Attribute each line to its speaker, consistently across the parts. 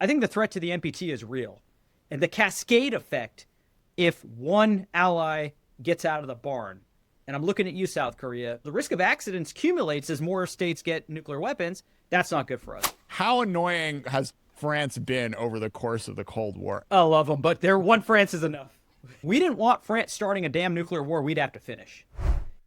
Speaker 1: I think the threat to the NPT is real. And the cascade effect, if one ally gets out of the barn, and I'm looking at you, South Korea, the risk of accidents accumulates as more states get nuclear weapons. That's not good for us.
Speaker 2: How annoying has France been over the course of the Cold War?
Speaker 1: I love them, but one France is enough. We didn't want France starting a damn nuclear war we'd have to finish.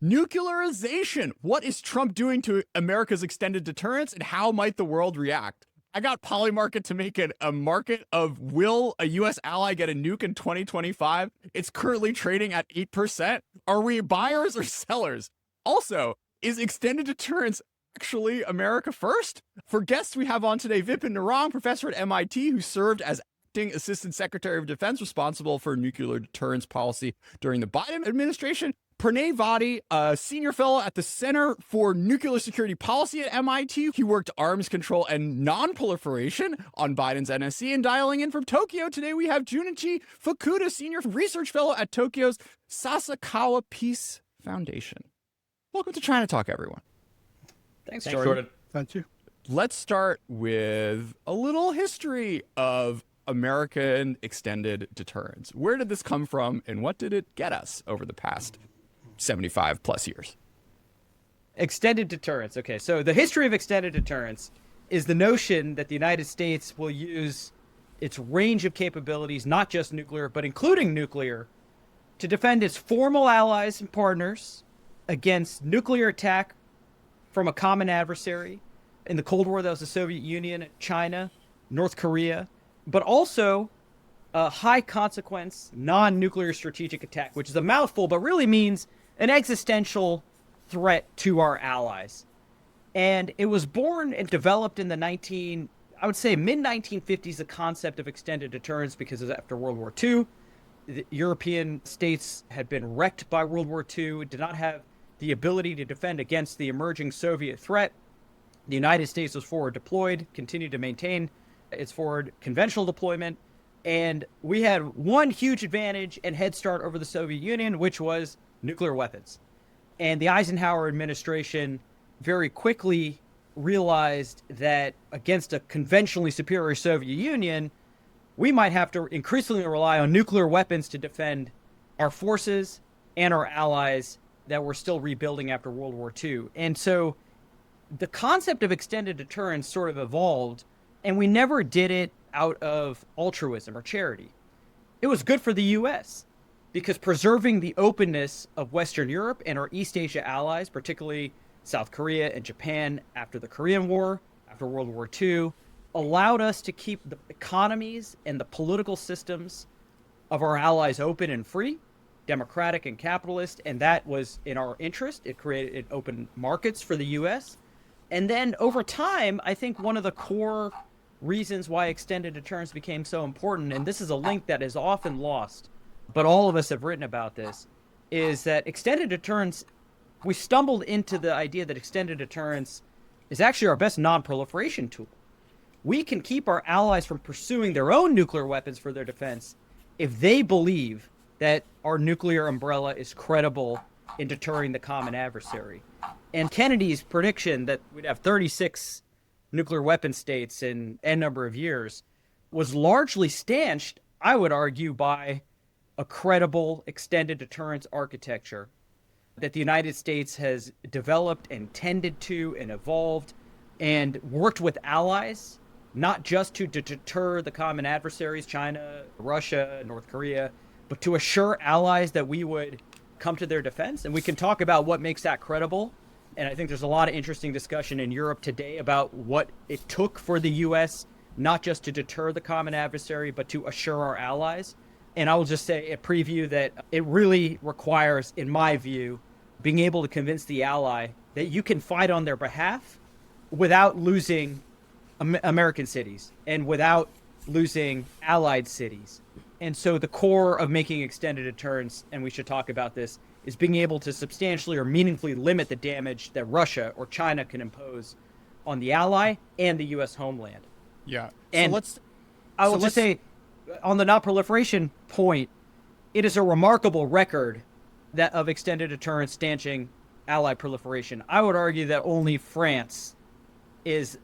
Speaker 2: Nuclearization. What is Trump doing to America's extended deterrence, and how might the world react? I got Polymarket to make it a market of will a U.S. ally get a nuke in 2025? It's currently trading at 8%. Are we buyers or sellers? Also, is extended deterrence actually America first? For guests we have on today, Vipin Narang, professor at MIT, who served as acting assistant secretary of defense responsible for nuclear deterrence policy during the Biden administration. Pranay Vaddi, a senior fellow at the Center for Nuclear Security Policy at MIT. He worked arms control and non-proliferation on Biden's NSC. And dialing in from Tokyo today, we have Junichi Fukuda, senior research fellow at Tokyo's Sasakawa Peace Foundation. Welcome to ChinaTalk, everyone.
Speaker 1: Thanks, Jordan.
Speaker 3: Thank you.
Speaker 2: Let's start with a little history of American extended deterrence. Where did this come from, and what did it get us over the past 75 plus years?
Speaker 1: Extended deterrence. Okay, so the history of extended deterrence is the notion that the United States will use its range of capabilities, not just nuclear, but including nuclear, to defend its formal allies and partners against nuclear attack from a common adversary. In the Cold War, that was the Soviet Union, China, North Korea, but also a high consequence non-nuclear strategic attack, which is a mouthful, but really means an existential threat to our allies. And it was born and developed in the mid-1950s, the concept of extended deterrence, because after World War II, the European states had been wrecked by World War II, did not have the ability to defend against the emerging Soviet threat. The United States was forward deployed, continued to maintain its forward conventional deployment, and we had one huge advantage and head start over the Soviet Union, which was nuclear weapons. And the Eisenhower administration very quickly realized that against a conventionally superior Soviet Union, we might have to increasingly rely on nuclear weapons to defend our forces and our allies that were still rebuilding after World War II. And so the concept of extended deterrence sort of evolved, and we never did it out of altruism or charity. It was good for the U.S. because preserving the openness of Western Europe and our East Asia allies, particularly South Korea and Japan after the Korean War, after World War II, allowed us to keep the economies and the political systems of our allies open and free, democratic and capitalist, and that was in our interest. It created open markets for the U.S. And then over time, I think one of the core reasons why extended deterrence became so important, and this is a link that is often lost, but all of us have written about this, is that extended deterrence, we stumbled into the idea that extended deterrence is actually our best non-proliferation tool. We can keep our allies from pursuing their own nuclear weapons for their defense if they believe that our nuclear umbrella is credible in deterring the common adversary. And Kennedy's prediction that we'd have 36 nuclear weapon states in n number of years was largely stanched, I would argue, by a credible extended deterrence architecture that the United States has developed and tended to and evolved and worked with allies, not just to deter the common adversaries, China, Russia, North Korea, but to assure allies that we would come to their defense. And we can talk about what makes that credible. And I think there's a lot of interesting discussion in Europe today about what it took for the U.S. not just to deter the common adversary, but to assure our allies. And I will just say a preview that it really requires, in my view, being able to convince the ally that you can fight on their behalf without losing American cities and without losing allied cities. And so the core of making extended deterrence, and we should talk about this, is being able to substantially or meaningfully limit the damage that Russia or China can impose on the ally and the U.S. homeland.
Speaker 2: Yeah.
Speaker 1: And I will just say, on the non-proliferation point, it is a remarkable record that of extended deterrence stanching allied proliferation. I would argue that only France is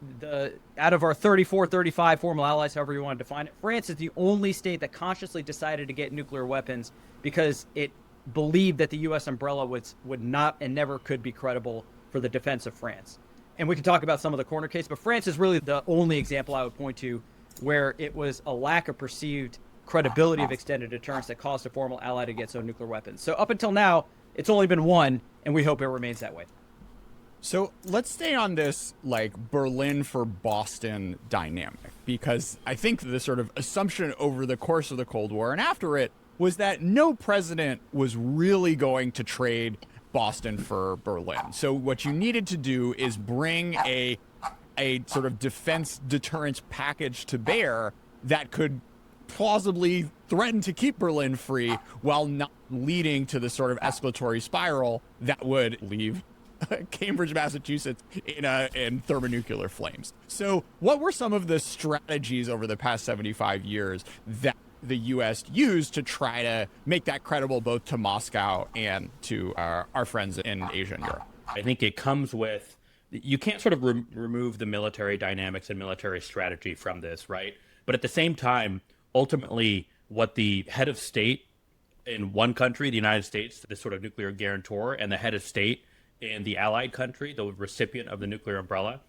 Speaker 1: out of our 34, 35 formal allies, however you want to define it, France is the only state that consciously decided to get nuclear weapons because it believed that the U.S. umbrella would not and never could be credible for the defense of France. And we can talk about some of the corner case, but France is really the only example I would point to where it was a lack of perceived credibility of extended deterrence that caused a formal ally to get its own nuclear weapons. So up until now, it's only been one, and we hope it remains that way.
Speaker 2: So let's stay on this like Berlin for Boston dynamic, because I think the sort of assumption over the course of the Cold War and after it was that no president was really going to trade Boston for Berlin. So what you needed to do is bring a sort of defense deterrence package to bear that could plausibly threaten to keep Berlin free while not leading to the sort of escalatory spiral that would leave Cambridge, Massachusetts in thermonuclear flames. So what were some of the strategies over the past 75 years that the U.S. used to try to make that credible both to Moscow and to our friends in Asia and Europe?
Speaker 3: I think it comes with, you can't sort of remove the military dynamics and military strategy from this, right? But at the same time, ultimately, what the head of state in one country, the United States, the sort of nuclear guarantor, and the head of state in the allied country, the recipient of the nuclear umbrella,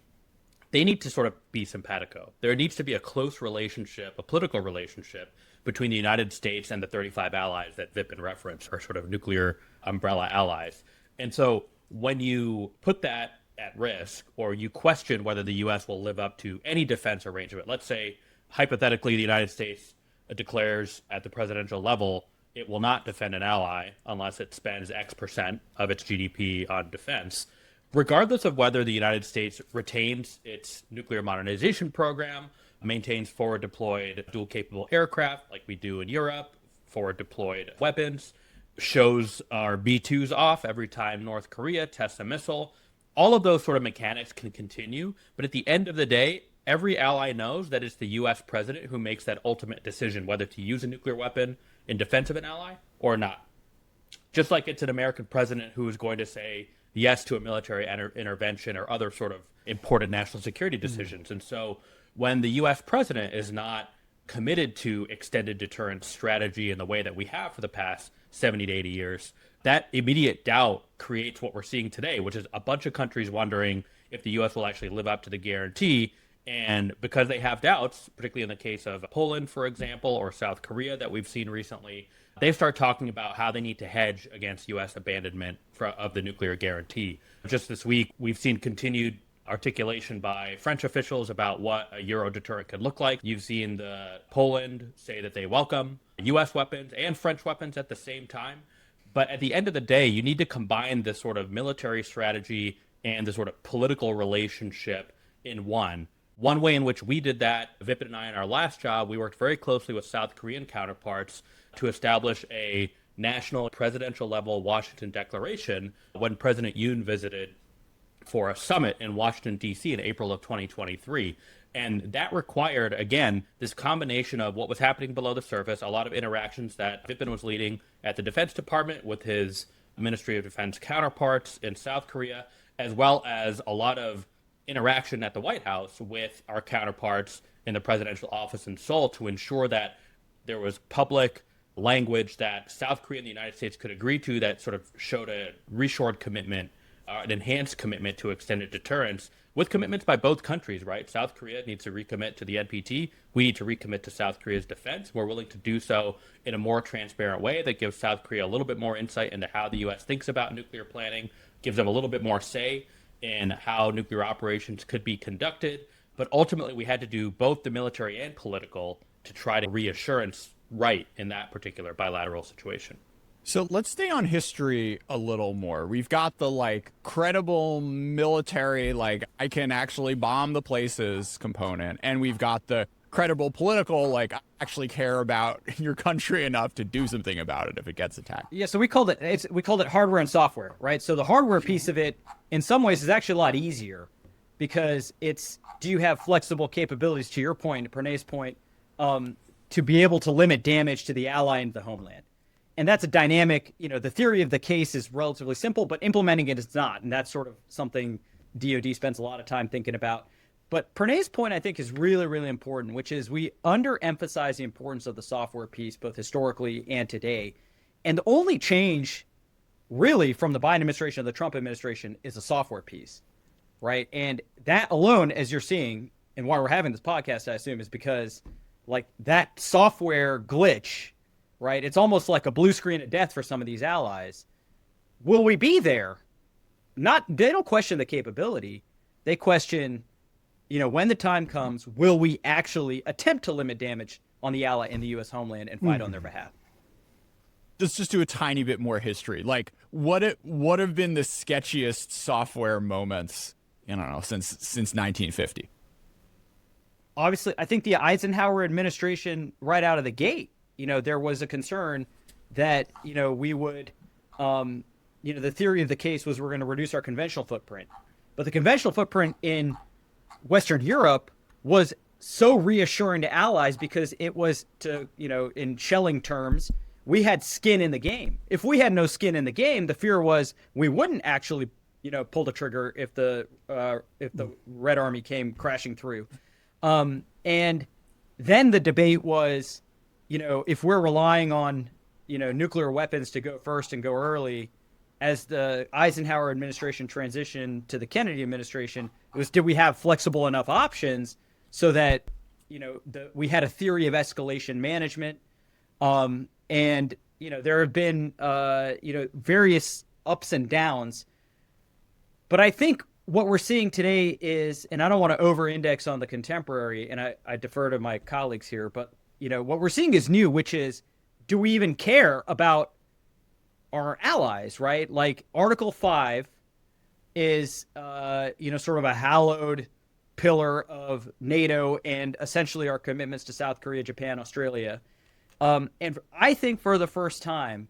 Speaker 3: they need to sort of be simpatico. There needs to be a close relationship, a political relationship between the United States and the 35 allies that Vipin referenced, are sort of nuclear umbrella allies. And so when you put that at risk, or you question whether the U.S. will live up to any defense arrangement, let's say, hypothetically, the United States declares at the presidential level it will not defend an ally unless it spends X percent of its GDP on defense. Regardless of whether the United States retains its nuclear modernization program, maintains forward deployed dual capable aircraft like we do in Europe, forward deployed weapons, shows our B-2s off every time North Korea tests a missile, all of those sort of mechanics can continue. But at the end of the day, every ally knows that it's the U.S. president who makes that ultimate decision whether to use a nuclear weapon in defense of an ally or not. Just like it's an American president who is going to say yes to a military intervention or other sort of important national security decisions. And so when the U.S. president is not committed to extended deterrence strategy in the way that we have for the past 70 to 80 years, that immediate doubt creates what we're seeing today, which is a bunch of countries wondering if the U.S. will actually live up to the guarantee. And because they have doubts, particularly in the case of Poland, for example, or South Korea that we've seen recently, they start talking about how they need to hedge against U.S. abandonment of the nuclear guarantee. Just this week, we've seen continued articulation by French officials about what a Euro deterrent could look like. You've seen Poland say that they welcome U.S. weapons and French weapons at the same time. But at the end of the day, you need to combine the sort of military strategy and the sort of political relationship in one. One way in which we did that, Vipin and I, in our last job, we worked very closely with South Korean counterparts to establish a national presidential level Washington declaration when President Yoon visited for a summit in Washington, D.C. in April of 2023. And that required, again, this combination of what was happening below the surface, a lot of interactions that Vipin was leading at the Defense Department with his Ministry of Defense counterparts in South Korea, as well as a lot of interaction at the White House with our counterparts in the presidential office in Seoul to ensure that there was public language that South Korea and the United States could agree to that sort of showed a reshored commitment, an enhanced commitment to extended deterrence, with commitments by both countries, right? South Korea needs to recommit to the NPT. We need to recommit to South Korea's defense. We're willing to do so in a more transparent way that gives South Korea a little bit more insight into how the U.S. thinks about nuclear planning, gives them a little bit more say in how nuclear operations could be conducted. But ultimately, we had to do both the military and political to try to reassurance right in that particular bilateral situation.
Speaker 2: So let's stay on history a little more. We've got the credible military, I can actually bomb the places component. And we've got the credible political, I actually care about your country enough to do something about it if it gets attacked.
Speaker 1: Yeah, so we called it hardware and software, right? So the hardware piece of it, in some ways, is actually a lot easier because do you have flexible capabilities, to your point, Pranay's point, to be able to limit damage to the ally and the homeland. And that's a dynamic, the theory of the case is relatively simple, but implementing it is not. And that's sort of something DoD spends a lot of time thinking about. But Pranay's point, I think, is really, really important, which is we underemphasize the importance of the software piece, both historically and today. And the only change, really, from the Biden administration to the Trump administration is the software piece, right? And that alone, as you're seeing, and why we're having this podcast, I assume, is because like that software glitch, right? It's almost like a blue screen of death for some of these allies. Will we be there? They don't question the capability. They question, when the time comes, will we actually attempt to limit damage on the ally in the U.S. homeland and fight on their behalf?
Speaker 2: Let's just do a tiny bit more history. Like, what have been the sketchiest software moments, I don't know, since 1950?
Speaker 1: Obviously, I think the Eisenhower administration, right out of the gate, there was a concern that, we would, the theory of the case was we're going to reduce our conventional footprint. But the conventional footprint in Western Europe was so reassuring to allies because it was in shelling terms, we had skin in the game. If we had no skin in the game, the fear was we wouldn't actually, pull the trigger if the Red Army came crashing through. And then the debate was, if we're relying on, nuclear weapons to go first and go early, as the Eisenhower administration transitioned to the Kennedy administration, it was, did we have flexible enough options so that, we had a theory of escalation management? And, there have been, various ups and downs. But I think what we're seeing today is, and I don't want to over-index on the contemporary, and I defer to my colleagues here, but, what we're seeing is new, which is, do we even care about our allies, right? Like Article 5 is, sort of a hallowed pillar of NATO and essentially our commitments to South Korea, Japan, Australia. And I think for the first time,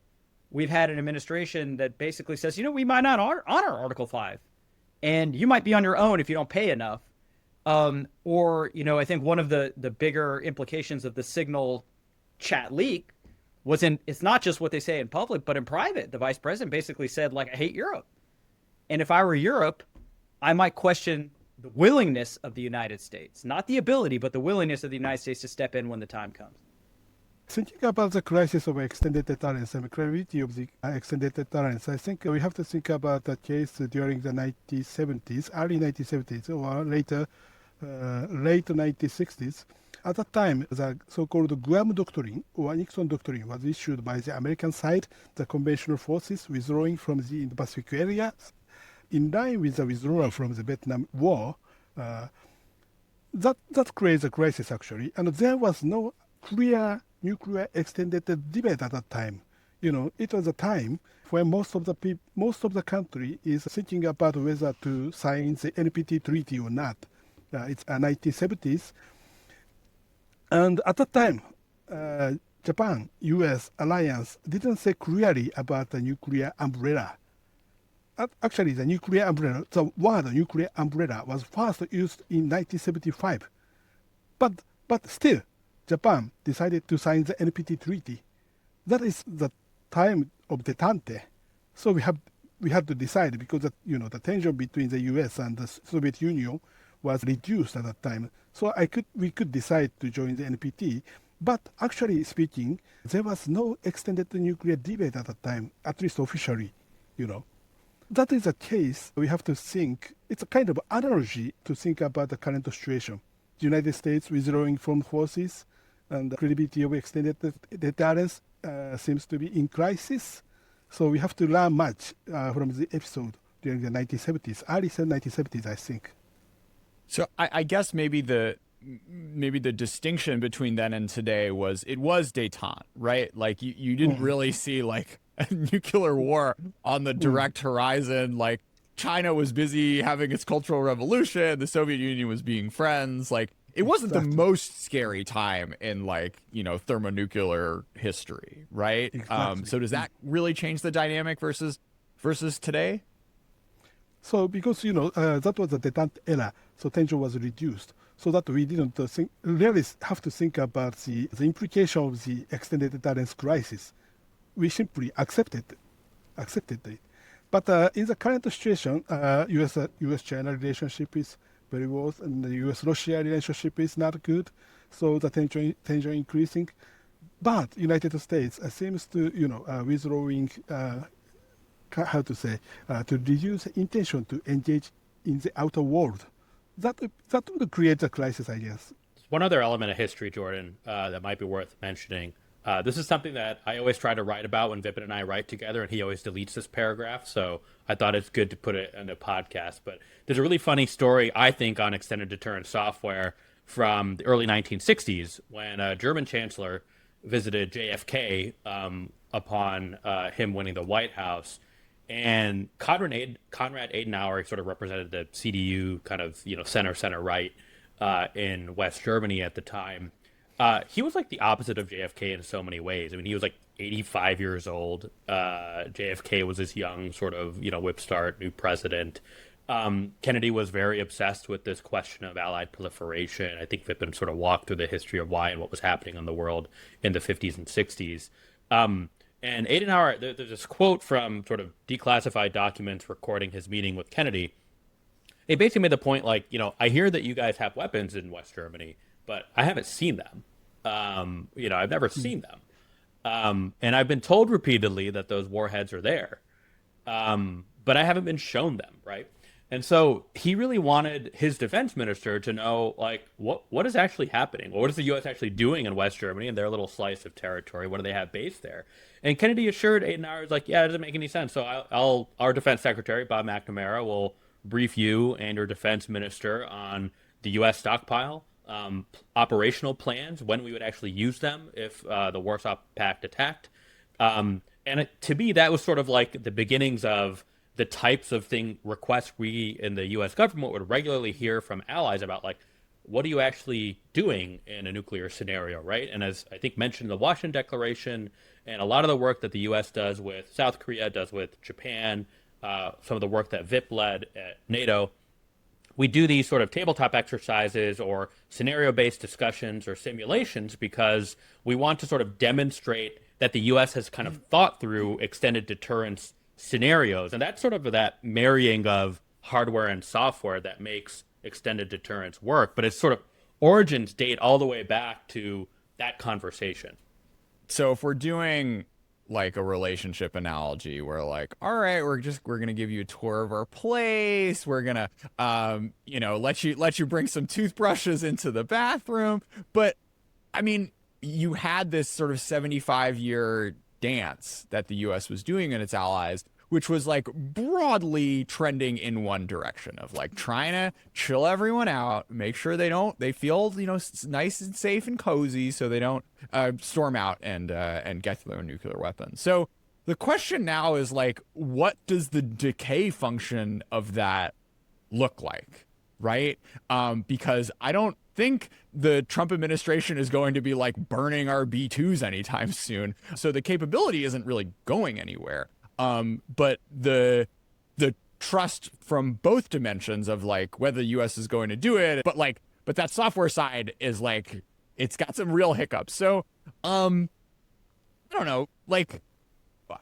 Speaker 1: we've had an administration that basically says, we might not honor Article 5. And you might be on your own if you don't pay enough. I think one of the bigger implications of the Signal chat leak was it's not just what they say in public, but in private. The vice president basically said, I hate Europe. And if I were Europe, I might question the willingness of the United States, not the ability, but the willingness of the United States to step in when the time comes.
Speaker 4: Thinking about the crisis of extended deterrence and the credibility of the extended deterrence, I think we have to think about the case during the 1970s, early 1970s, or later, late 1960s. At that time, the so-called Guam Doctrine or Nixon Doctrine was issued by the American side, the conventional forces withdrawing from the Indo-Pacific area. In line with the withdrawal from the Vietnam War, that creates a crisis actually, and there was no clear nuclear extended debate at that time. It was a time when most of the country is thinking about whether to sign the NPT treaty or not. It's 1970s, and at that time, Japan, U.S. alliance didn't say clearly about the nuclear umbrella. Actually, the nuclear umbrella, the word nuclear umbrella was first used in 1975, but still, Japan decided to sign the NPT treaty. That is the time of detente. So we had to decide because the tension between the U.S. and the Soviet Union was reduced at that time. So we could decide to join the NPT. But actually speaking, there was no extended nuclear debate at that time, at least officially. That is a case we have to think. It's a kind of analogy to think about the current situation. The United States withdrawing from forces, and the credibility of extended deterrence seems to be in crisis. So we have to learn much from the episode during the 1970s, early 1970s, I think.
Speaker 2: So I guess maybe the distinction between then and today was it was détente, right? Like you didn't really see like a nuclear war on the direct horizon. Like China was busy having its cultural revolution, the Soviet Union was being friends. Like it wasn't the most scary time in thermonuclear history, right?
Speaker 4: Exactly.
Speaker 2: So does that really change the dynamic versus today?
Speaker 4: So because that was the detente era, so tension was reduced, so that we didn't really have to think about the implication of the extended deterrence crisis. We simply accepted it. But in the current situation, U.S.-China relationship is very worse, and the U.S.-Russia relationship is not good, so the tension increasing. But United States seems to, withdrawing, to reduce intention to engage in the outer world. That would create a crisis, I guess.
Speaker 3: One other element of history, Jordan, that might be worth mentioning. This is something that I always try to write about when Vipin and I write together, and he always deletes this paragraph. So I thought it's good to put it in a podcast. But there's a really funny story, I think, on extended deterrence software from the early 1960s when a German chancellor visited JFK upon him winning the White House. And Konrad Adenauer sort of represented the CDU kind of, center right in West Germany at the time. He was like the opposite of JFK in so many ways. I mean, he was like 85 years old. JFK was this young sort of, whipstart, new president. Kennedy was very obsessed with this question of Allied proliferation. I think Vipin sort of walked through the history of why and what was happening in the world in the 50s and 60s. And Adenauer, there's this quote from sort of declassified documents recording his meeting with Kennedy. He basically made the point like, I hear that you guys have weapons in West Germany, but I haven't seen them. I've never seen them. And I've been told repeatedly that those warheads are there. But I haven't been shown them, right? And so he really wanted his defense minister to know, like, what is actually happening? What is the U.S. actually doing in West Germany and their little slice of territory? What do they have based there? And Kennedy assured Adenauer, like, yeah, it doesn't make any sense. So our defense secretary, Bob McNamara, will brief you and your defense minister on the U.S. stockpile, operational plans, when we would actually use them if the Warsaw Pact attacked. To me, that was sort of like the beginnings of the types of requests we in the U.S. government would regularly hear from allies about, like, what are you actually doing in a nuclear scenario, right? And as I think mentioned in the Washington Declaration, and a lot of the work that the U.S. does with South Korea, does with Japan, some of the work that VIP led at NATO, we do these sort of tabletop exercises or scenario-based discussions or simulations because we want to sort of demonstrate that the U.S. has kind of thought through extended deterrence scenarios. And that's sort of that marrying of hardware and software that makes extended deterrence work. But its sort of origins date all the way back to that conversation.
Speaker 2: So if we're doing like a relationship analogy, we're like, all right, we're gonna give you a tour of our place. We're gonna let you bring some toothbrushes into the bathroom. But I mean, you had this sort of 75-year dance that the U.S. was doing and its allies, which was like broadly trending in one direction of like trying to chill everyone out, make sure they feel nice and safe and cozy, so they don't storm out and get their nuclear weapons. So the question now is like, what does the decay function of that look like, right? Because I don't think the Trump administration is going to be like burning our B-2s anytime soon. So the capability isn't really going anywhere. But the trust from both dimensions of like whether the US is going to do it, but that software side is like, it's got some real hiccups. So, I don't know, like,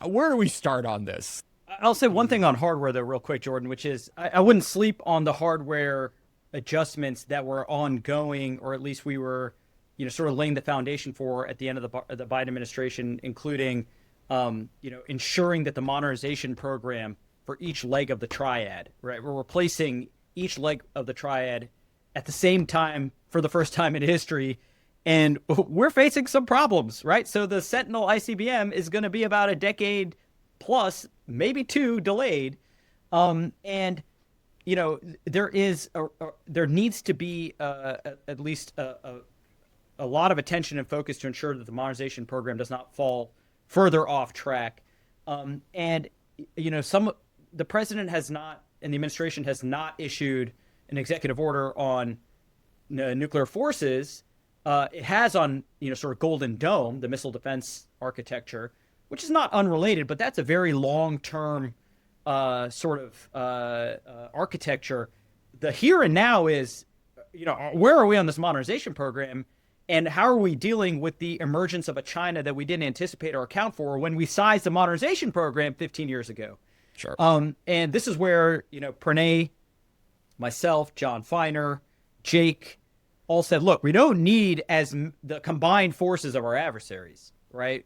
Speaker 2: where do we start on this?
Speaker 1: I'll say one thing on hardware though, real quick, Jordan, which is I wouldn't sleep on the hardware adjustments that were ongoing, or at least we were, sort of laying the foundation for at the end of the Biden administration, including, ensuring that the modernization program for each leg of the triad, right? We're replacing each leg of the triad at the same time for the first time in history. And we're facing some problems, right? So the Sentinel ICBM is going to be about a decade plus, maybe two, delayed. There needs to be at least a lot of attention and focus to ensure that the modernization program does not fall further off track. The president has not, and the administration has not issued an executive order on nuclear forces. It has on, sort of Golden Dome, the missile defense architecture, which is not unrelated, but that's a very long-term architecture. The here and now is, where are we on this modernization program? And how are we dealing with the emergence of a China that we didn't anticipate or account for when we sized the modernization program 15 years ago?
Speaker 2: Sure.
Speaker 1: And this is where, Pranay myself, John Feiner, Jake, all said, look, we don't need the combined forces of our adversaries, right?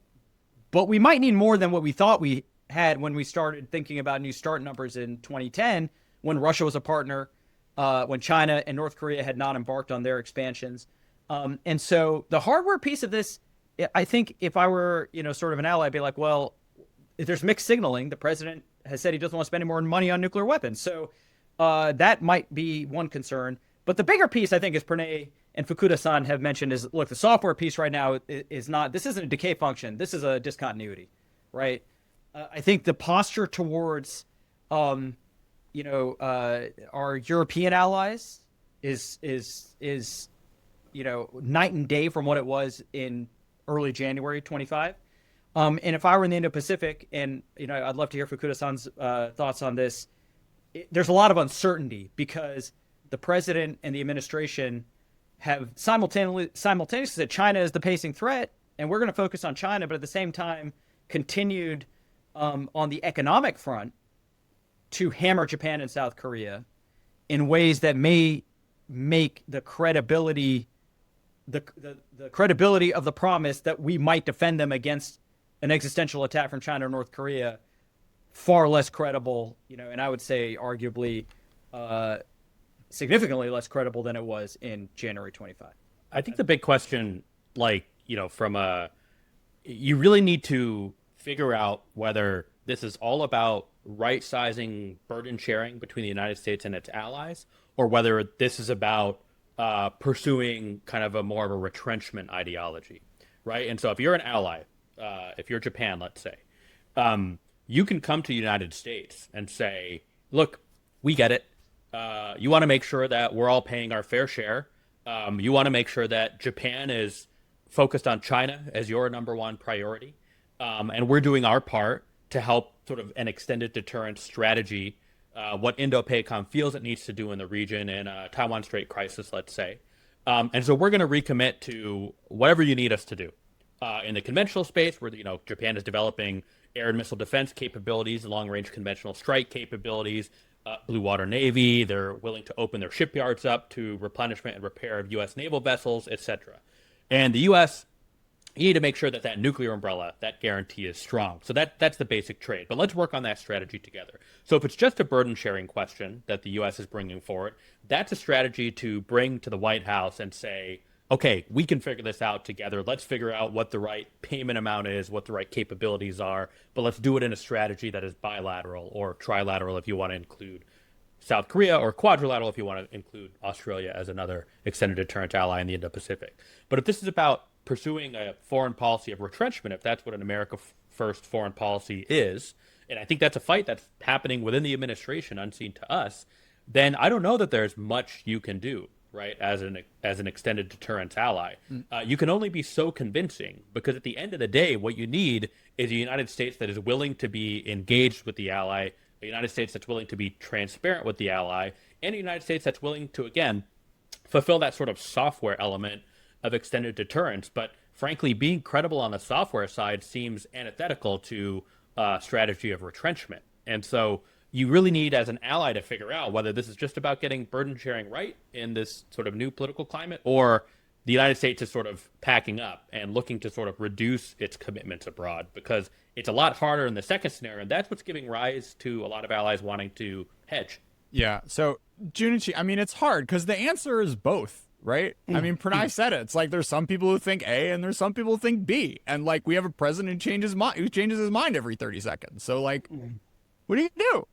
Speaker 1: But we might need more than what we thought we had when we started thinking about New START numbers in 2010, when Russia was a partner, when China and North Korea had not embarked on their expansions. And so the hardware piece of this, I think if I were, sort of an ally, I'd be like, well, if there's mixed signaling. The president has said he doesn't want to spend any more money on nuclear weapons. So that might be one concern. But the bigger piece, I think, as Pranay and Fukuda-san have mentioned, is, look, the software piece right now is not, this isn't a decay function. This is a discontinuity, right? I think the posture towards, our European allies is night and day from what it was in early January 25. And if I were in the Indo-Pacific, and, I'd love to hear Fukuda-san's thoughts on this, there's a lot of uncertainty because the president and the administration have simultaneously said China is the pacing threat, and we're going to focus on China, but at the same time continued on the economic front to hammer Japan and South Korea in ways that may make the credibility the credibility of the promise that we might defend them against an existential attack from China or North Korea far less credible, and I would say arguably significantly less credible than it was in January 25.
Speaker 3: I think the big question, you really need to figure out whether this is all about right-sizing burden sharing between the United States and its allies, or whether this is about pursuing kind of more of a retrenchment ideology, right? And so if you're an ally, if you're Japan, let's say, you can come to the United States and say, look, we get it. You want to make sure that we're all paying our fair share. You want to make sure that Japan is focused on China as your number one priority. And we're doing our part to help sort of an extended deterrence strategy, what Indo-PACOM feels it needs to do in the region in a Taiwan Strait crisis, let's say. And so we're going to recommit to whatever you need us to do. In the conventional space, where Japan is developing air and missile defense capabilities, long-range conventional strike capabilities, Blue Water Navy. They're willing to open their shipyards up to replenishment and repair of U.S. naval vessels, etc. And the U.S., you need to make sure that nuclear umbrella, that guarantee is strong. So that's the basic trade. But let's work on that strategy together. So if it's just a burden sharing question that the U.S. is bringing forward, that's a strategy to bring to the White House and say, okay, we can figure this out together. Let's figure out what the right payment amount is, what the right capabilities are, but let's do it in a strategy that is bilateral or trilateral if you want to include South Korea, or quadrilateral if you want to include Australia as another extended deterrent ally in the Indo-Pacific. But if this is about pursuing a foreign policy of retrenchment, if that's what an America first foreign policy is, and I think that's a fight that's happening within the administration unseen to us, then I don't know that there's much you can do, right, as an extended deterrence ally. You can only be so convincing, because at the end of the day, what you need is a United States that is willing to be engaged with the ally, a United States that's willing to be transparent with the ally, and a United States that's willing to, again, fulfill that sort of software element of extended deterrence. But frankly, being credible on the software side seems antithetical to a strategy of retrenchment. And so you really need, as an ally, to figure out whether this is just about getting burden sharing right in this sort of new political climate, or the United States is sort of packing up and looking to sort of reduce its commitments abroad, because it's a lot harder in the second scenario. And that's what's giving rise to a lot of allies wanting to hedge.
Speaker 2: Yeah. So, Junichi, I mean, it's hard because the answer is both, right? I mean, Pranay said it. It's like there's some people who think A and there's some people who think B. And like we have a president who changes his mind every 30 seconds. So like, what do you do?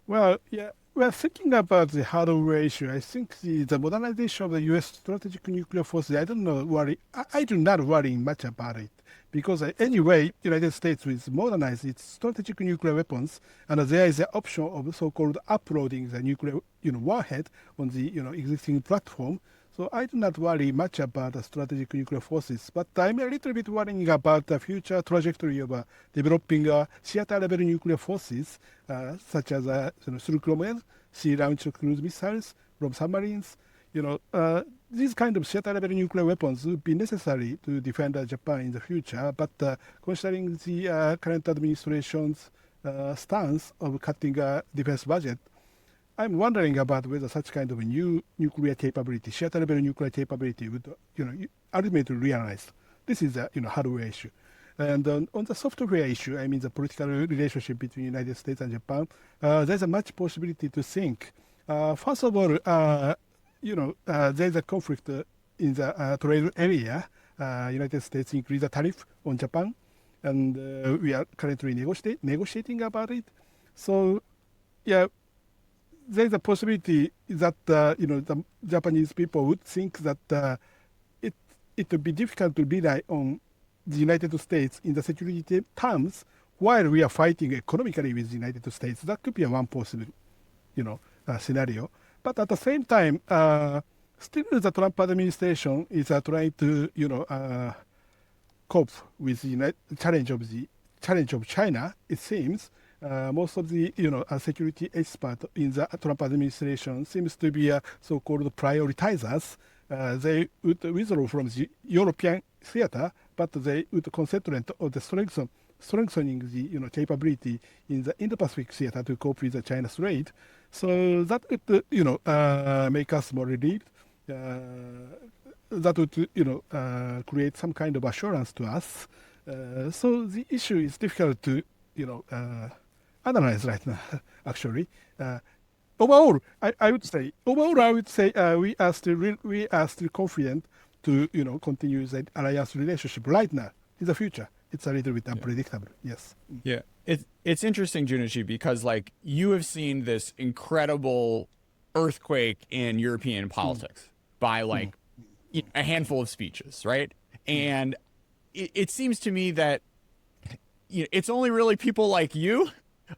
Speaker 4: Well, yeah. Well, thinking about the hardware issue, I think the modernization of the U.S. strategic nuclear forces, I don't know, I do not worry much about it. Because anyway, United States will modernize its strategic nuclear weapons, and there is the option of so-called uploading the nuclear warhead on the existing platform. So I do not worry much about the strategic nuclear forces, but I'm a little bit worrying about the future trajectory of developing theater-level nuclear forces, such as through sea-launched cruise missiles from submarines. These kind of theater-level nuclear weapons would be necessary to defend Japan in the future, but considering the current administration's stance of cutting defense budget, I'm wondering about whether such kind of a new nuclear capability, shelter-level nuclear capability, would ultimately realize. This is a hardware issue, and on the software issue, I mean the political relationship between United States and Japan. There's a much possibility to think. First of all, there's a conflict in the trade area. United States increased the tariff on Japan, and we are currently negotiating about it. So, yeah, there's a possibility that the Japanese people would think that it would be difficult to rely on the United States in the security terms while we are fighting economically with the United States. That could be one possible, scenario. But at the same time, still the Trump administration is trying to, cope with the challenge of China. It seems most of the security experts in the Trump administration seems to be so-called prioritizers. They would withdraw from the European theater, but they would concentrate on the strengthening the capability in the Indo-Pacific theater to cope with the China threat. So that would make us more relieved. That would create some kind of assurance to us. So the issue is difficult to analyze right now. Actually, overall, I would say we are still confident to continue the alliance relationship right now. In the future, it's a little bit unpredictable. Yes.
Speaker 2: Yeah, it's interesting, Junichi, because like you have seen this incredible earthquake in European politics by like a handful of speeches, right? And it seems to me that it's only really people like you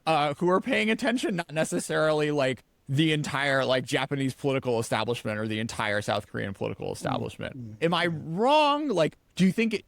Speaker 2: who are paying attention, not necessarily like the entire like Japanese political establishment or the entire South Korean political establishment. Am I wrong? Like, do you think it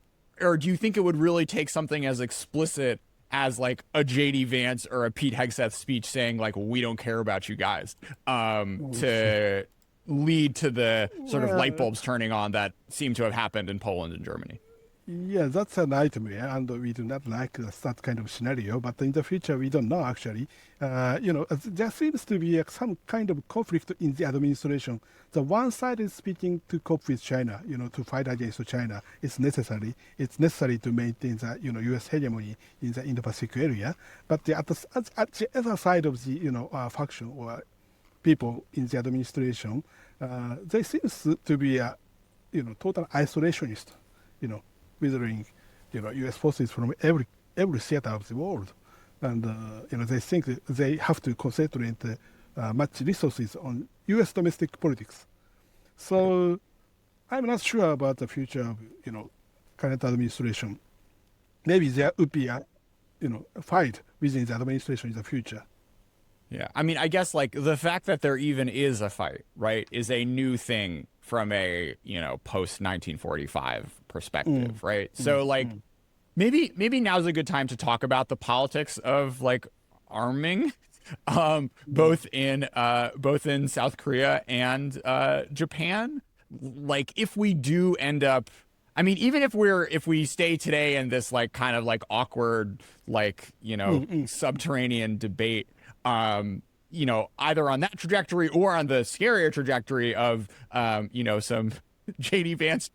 Speaker 2: would really take something as explicit as like a JD Vance or a Pete Hegseth speech saying like, we don't care about you guys, to lead to the sort of light bulbs turning on that seem to have happened in Poland and Germany?
Speaker 4: Yeah, that's a nightmare, and we do not like that kind of scenario. But in the future, we don't know actually. There seems to be some kind of conflict in the administration. The one side is speaking to cope with China, to fight against China. It's necessary. It's necessary to maintain the U.S. hegemony in the Indo-Pacific area. But at the other side of the faction or people in the administration, they seems to be total isolationist. Withering, U.S. forces from every theater of the world, and they think that they have to concentrate much resources on U.S. domestic politics. So, I'm not sure about the future of current administration. Maybe there would be a fight within the administration in the future.
Speaker 2: Yeah, I mean, I guess like the fact that there even is a fight, right, is a new thing from a post 1945 perspective, right? So like maybe now's a good time to talk about the politics of like arming, both in South Korea and Japan. Like if we do end up, I mean, even if we stay today in this like kind of like awkward like subterranean debate, either on that trajectory or on the scarier trajectory of, some JD Vance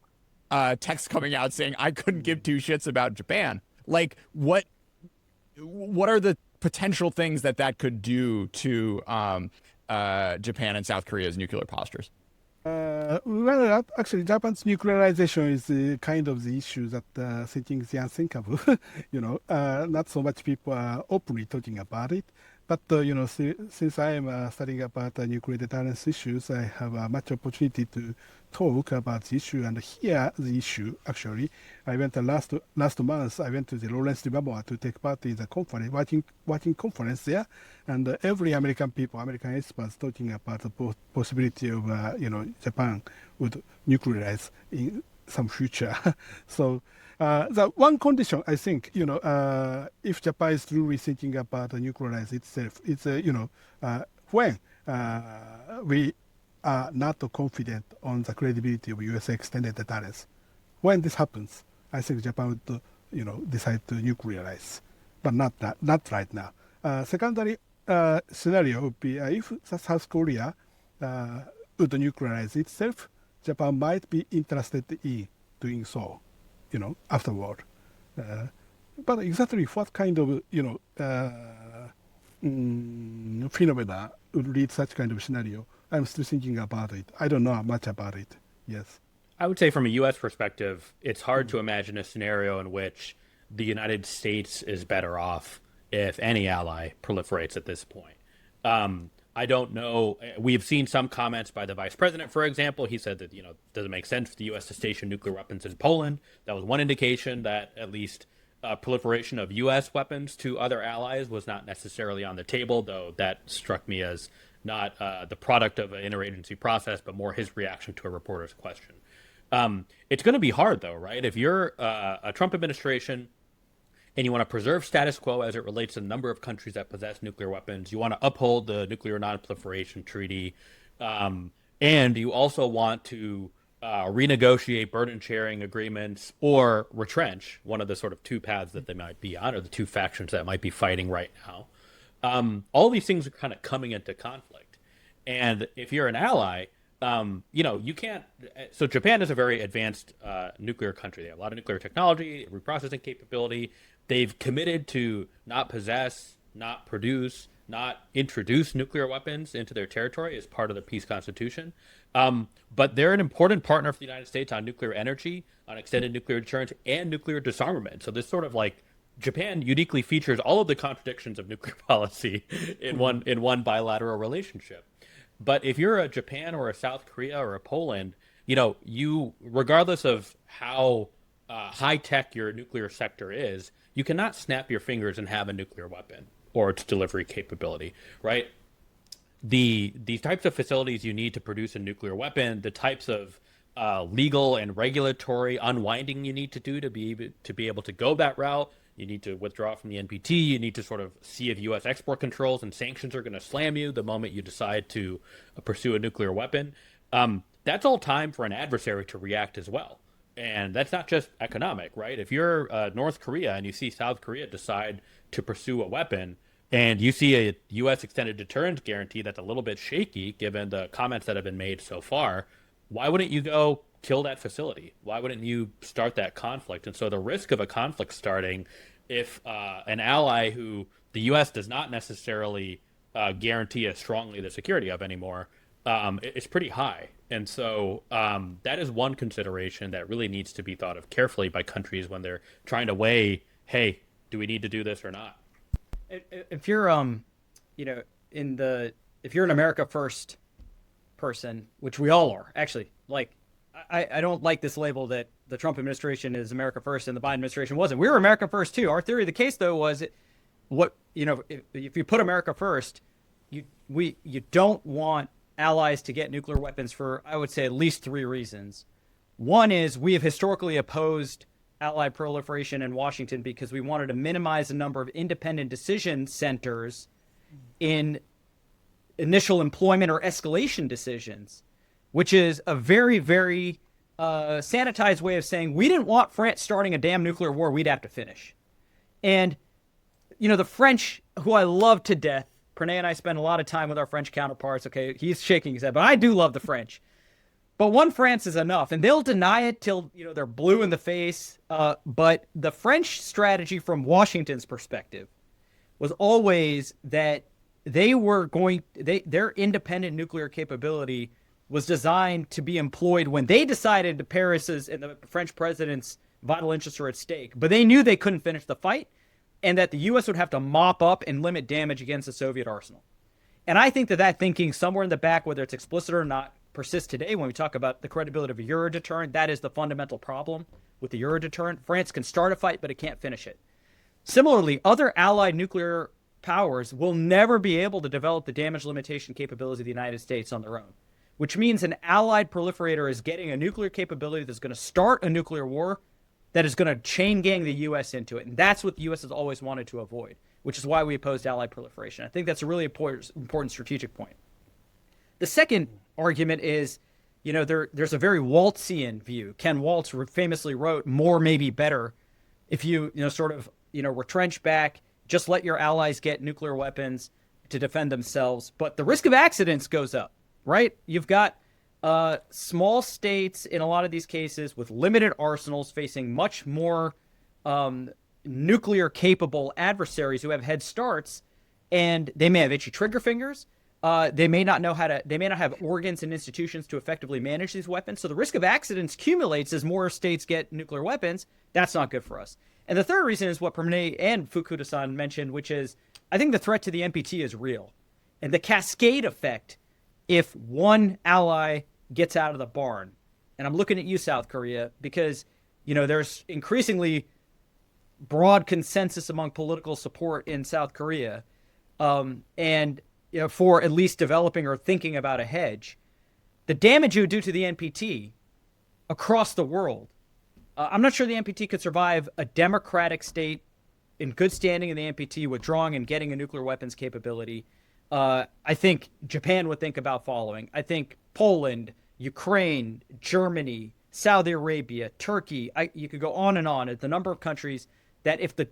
Speaker 2: text coming out saying I couldn't give two shits about Japan. Like, what are the potential things that could do to Japan and South Korea's nuclear postures?
Speaker 4: Well, actually, Japan's nuclearization is kind of the issue that thinking the unthinkable. Not so much people are openly talking about it. But, since I am studying about nuclear deterrence issues, I have much opportunity to talk about the issue and hear the issue, actually. I went last month, I went to the Lawrence Livermore to take part in the conference, working conference there. And every American experts talking about the possibility of, Japan would nuclearize in some future. So, the one condition, I think, if Japan is truly thinking about nuclearize itself, it's, when we are not confident on the credibility of U.S. extended deterrence. When this happens, I think Japan would, decide to nuclearize, but not right now. Secondly, scenario would be if South Korea would nuclearize itself, Japan might be interested in doing so, afterward. But exactly what kind of, phenomena would lead such kind of scenario? I'm still thinking about it. I don't know much about it. Yes.
Speaker 3: I would say from a U.S. perspective, it's hard to imagine a scenario in which the United States is better off if any ally proliferates at this point. I don't know. We've seen some comments by the vice president, for example. He said that, does it make sense for the U.S. to station nuclear weapons in Poland? That was one indication that at least proliferation of U.S. weapons to other allies was not necessarily on the table, though that struck me as not the product of an interagency process, but more his reaction to a reporter's question. It's going to be hard, though, right? If you're a Trump administration and you want to preserve status quo as it relates to the number of countries that possess nuclear weapons, you want to uphold the Nuclear Non-Proliferation Treaty, and you also want to renegotiate burden sharing agreements or retrench, one of the sort of two paths that they might be on, or the two factions that might be fighting right now. All these things are kind of coming into conflict. And if you're an ally, you can't. So Japan is a very advanced nuclear country. They have a lot of nuclear technology, reprocessing capability. They've committed to not possess, not produce, not introduce nuclear weapons into their territory as part of the peace constitution. But they're an important partner for the United States on nuclear energy, on extended nuclear deterrence, and nuclear disarmament. So this sort of like Japan uniquely features all of the contradictions of nuclear policy in one bilateral relationship. But if you're a Japan or a South Korea or a Poland, you, regardless of how high tech your nuclear sector is, you cannot snap your fingers and have a nuclear weapon or its delivery capability, right? These types of facilities you need to produce a nuclear weapon, the types of legal and regulatory unwinding you need to do to be able to go that route. You need to withdraw from the NPT. You need to sort of see if U.S. export controls and sanctions are going to slam you the moment you decide to pursue a nuclear weapon. That's all time for an adversary to react as well. And that's not just economic, right? If you're North Korea and you see South Korea decide to pursue a weapon, and you see a U.S. extended deterrence guarantee that's a little bit shaky, given the comments that have been made so far, why wouldn't you go kill that facility? Why wouldn't you start that conflict? And so the risk of a conflict starting, if an ally who the U.S. does not necessarily guarantee as strongly the security of anymore, it's pretty high. And so that is one consideration that really needs to be thought of carefully by countries when they're trying to weigh, hey, do we need to do this or not?
Speaker 1: If you're, if you're an America First person, which we all are, actually, like, I don't like this label that the Trump administration is America First and the Biden administration wasn't. We were America First too. Our theory of the case, though, was if you put America first, you don't want allies to get nuclear weapons for, I would say, at least three reasons. One is we have historically opposed allied proliferation in Washington because we wanted to minimize the number of independent decision centers in initial employment or escalation decisions, which is a very, very sanitized way of saying we didn't want France starting a damn nuclear war we'd have to finish. And, the French, who I love to death, Pranay and I spend a lot of time with our French counterparts. Okay, he's shaking his head, but I do love the French. But one France is enough, and they'll deny it till they're blue in the face. But the French strategy from Washington's perspective was always that their independent nuclear capability was designed to be employed when they decided the Paris's and the French president's vital interests were at stake. But they knew they couldn't finish the fight, and that the U.S. would have to mop up and limit damage against the Soviet arsenal. And I think that thinking somewhere in the back, whether it's explicit or not, persists today when we talk about the credibility of a Euro deterrent. That is the fundamental problem with the Euro deterrent. France can start a fight, but it can't finish it. Similarly, other allied nuclear powers will never be able to develop the damage limitation capabilities of the United States on their own, which means an allied proliferator is getting a nuclear capability that's going to start a nuclear war that is going to chain gang the U.S. into it. And that's what the U.S. has always wanted to avoid, which is why we opposed allied proliferation. I think that's a really important strategic point. The second argument is, there's a very Waltzian view. Ken Waltz famously wrote, more may be better. If you, retrench back, just let your allies get nuclear weapons, to defend themselves, but the risk of accidents goes up, right? You've got small states in a lot of these cases with limited arsenals facing much more nuclear capable adversaries who have head starts, and they may have itchy trigger fingers. They may not have organs and institutions to effectively manage these weapons. So the risk of accidents accumulates as more states get nuclear weapons. That's not good for us. And the third reason is what Pranay and Fukuda-san mentioned, which is I think the threat to the NPT is real. And the cascade effect, if one ally gets out of the barn, and I'm looking at you, South Korea, because, there's increasingly broad consensus among political support in South Korea, and for at least developing or thinking about a hedge, the damage you would do to the NPT across the world. I'm not sure the NPT could survive a democratic state in good standing in the NPT withdrawing and getting a nuclear weapons capability. I think Japan would think about following. I think Poland, Ukraine, Germany, Saudi Arabia, Turkey, you could go on and on at the number of countries that if the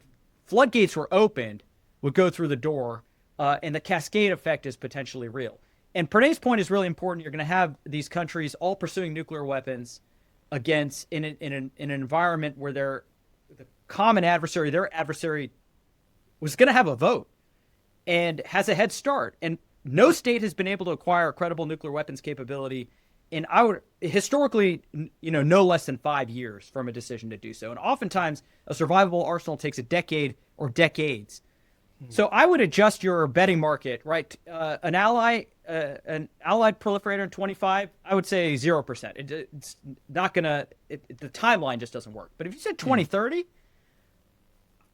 Speaker 1: floodgates were opened would go through the door, and the cascade effect is potentially real. And Pranay's point is really important. You're going to have these countries all pursuing nuclear weapons against in an environment where the common adversary, their adversary, was going to have a vote and has a head start. And no state has been able to acquire a credible nuclear weapons capability in historically, no less than 5 years from a decision to do so. And oftentimes, a survivable arsenal takes a decade or decades. So I would adjust your betting market, right? An allied proliferator in 25, I would say 0%. It's not gonna. The timeline just doesn't work. But if you said 2030,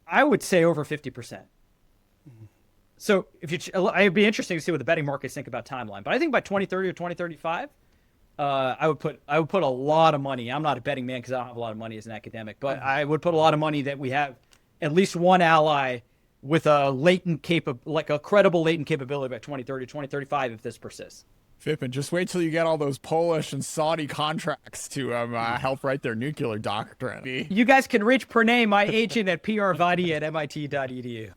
Speaker 1: I would say over 50%. So it'd be interesting to see what the betting markets think about timeline. But I think by 2030 or 2035, I would put a lot of money. I'm not a betting man because I don't have a lot of money as an academic, but I would put a lot of money that we have at least one ally with a a credible latent capability by 2030, 2035 if this persists.
Speaker 2: Vipin, just wait till you get all those Polish and Saudi contracts to help write their nuclear doctrine.
Speaker 1: You guys can reach Pranay, my agent, at prvaddi at mit.edu.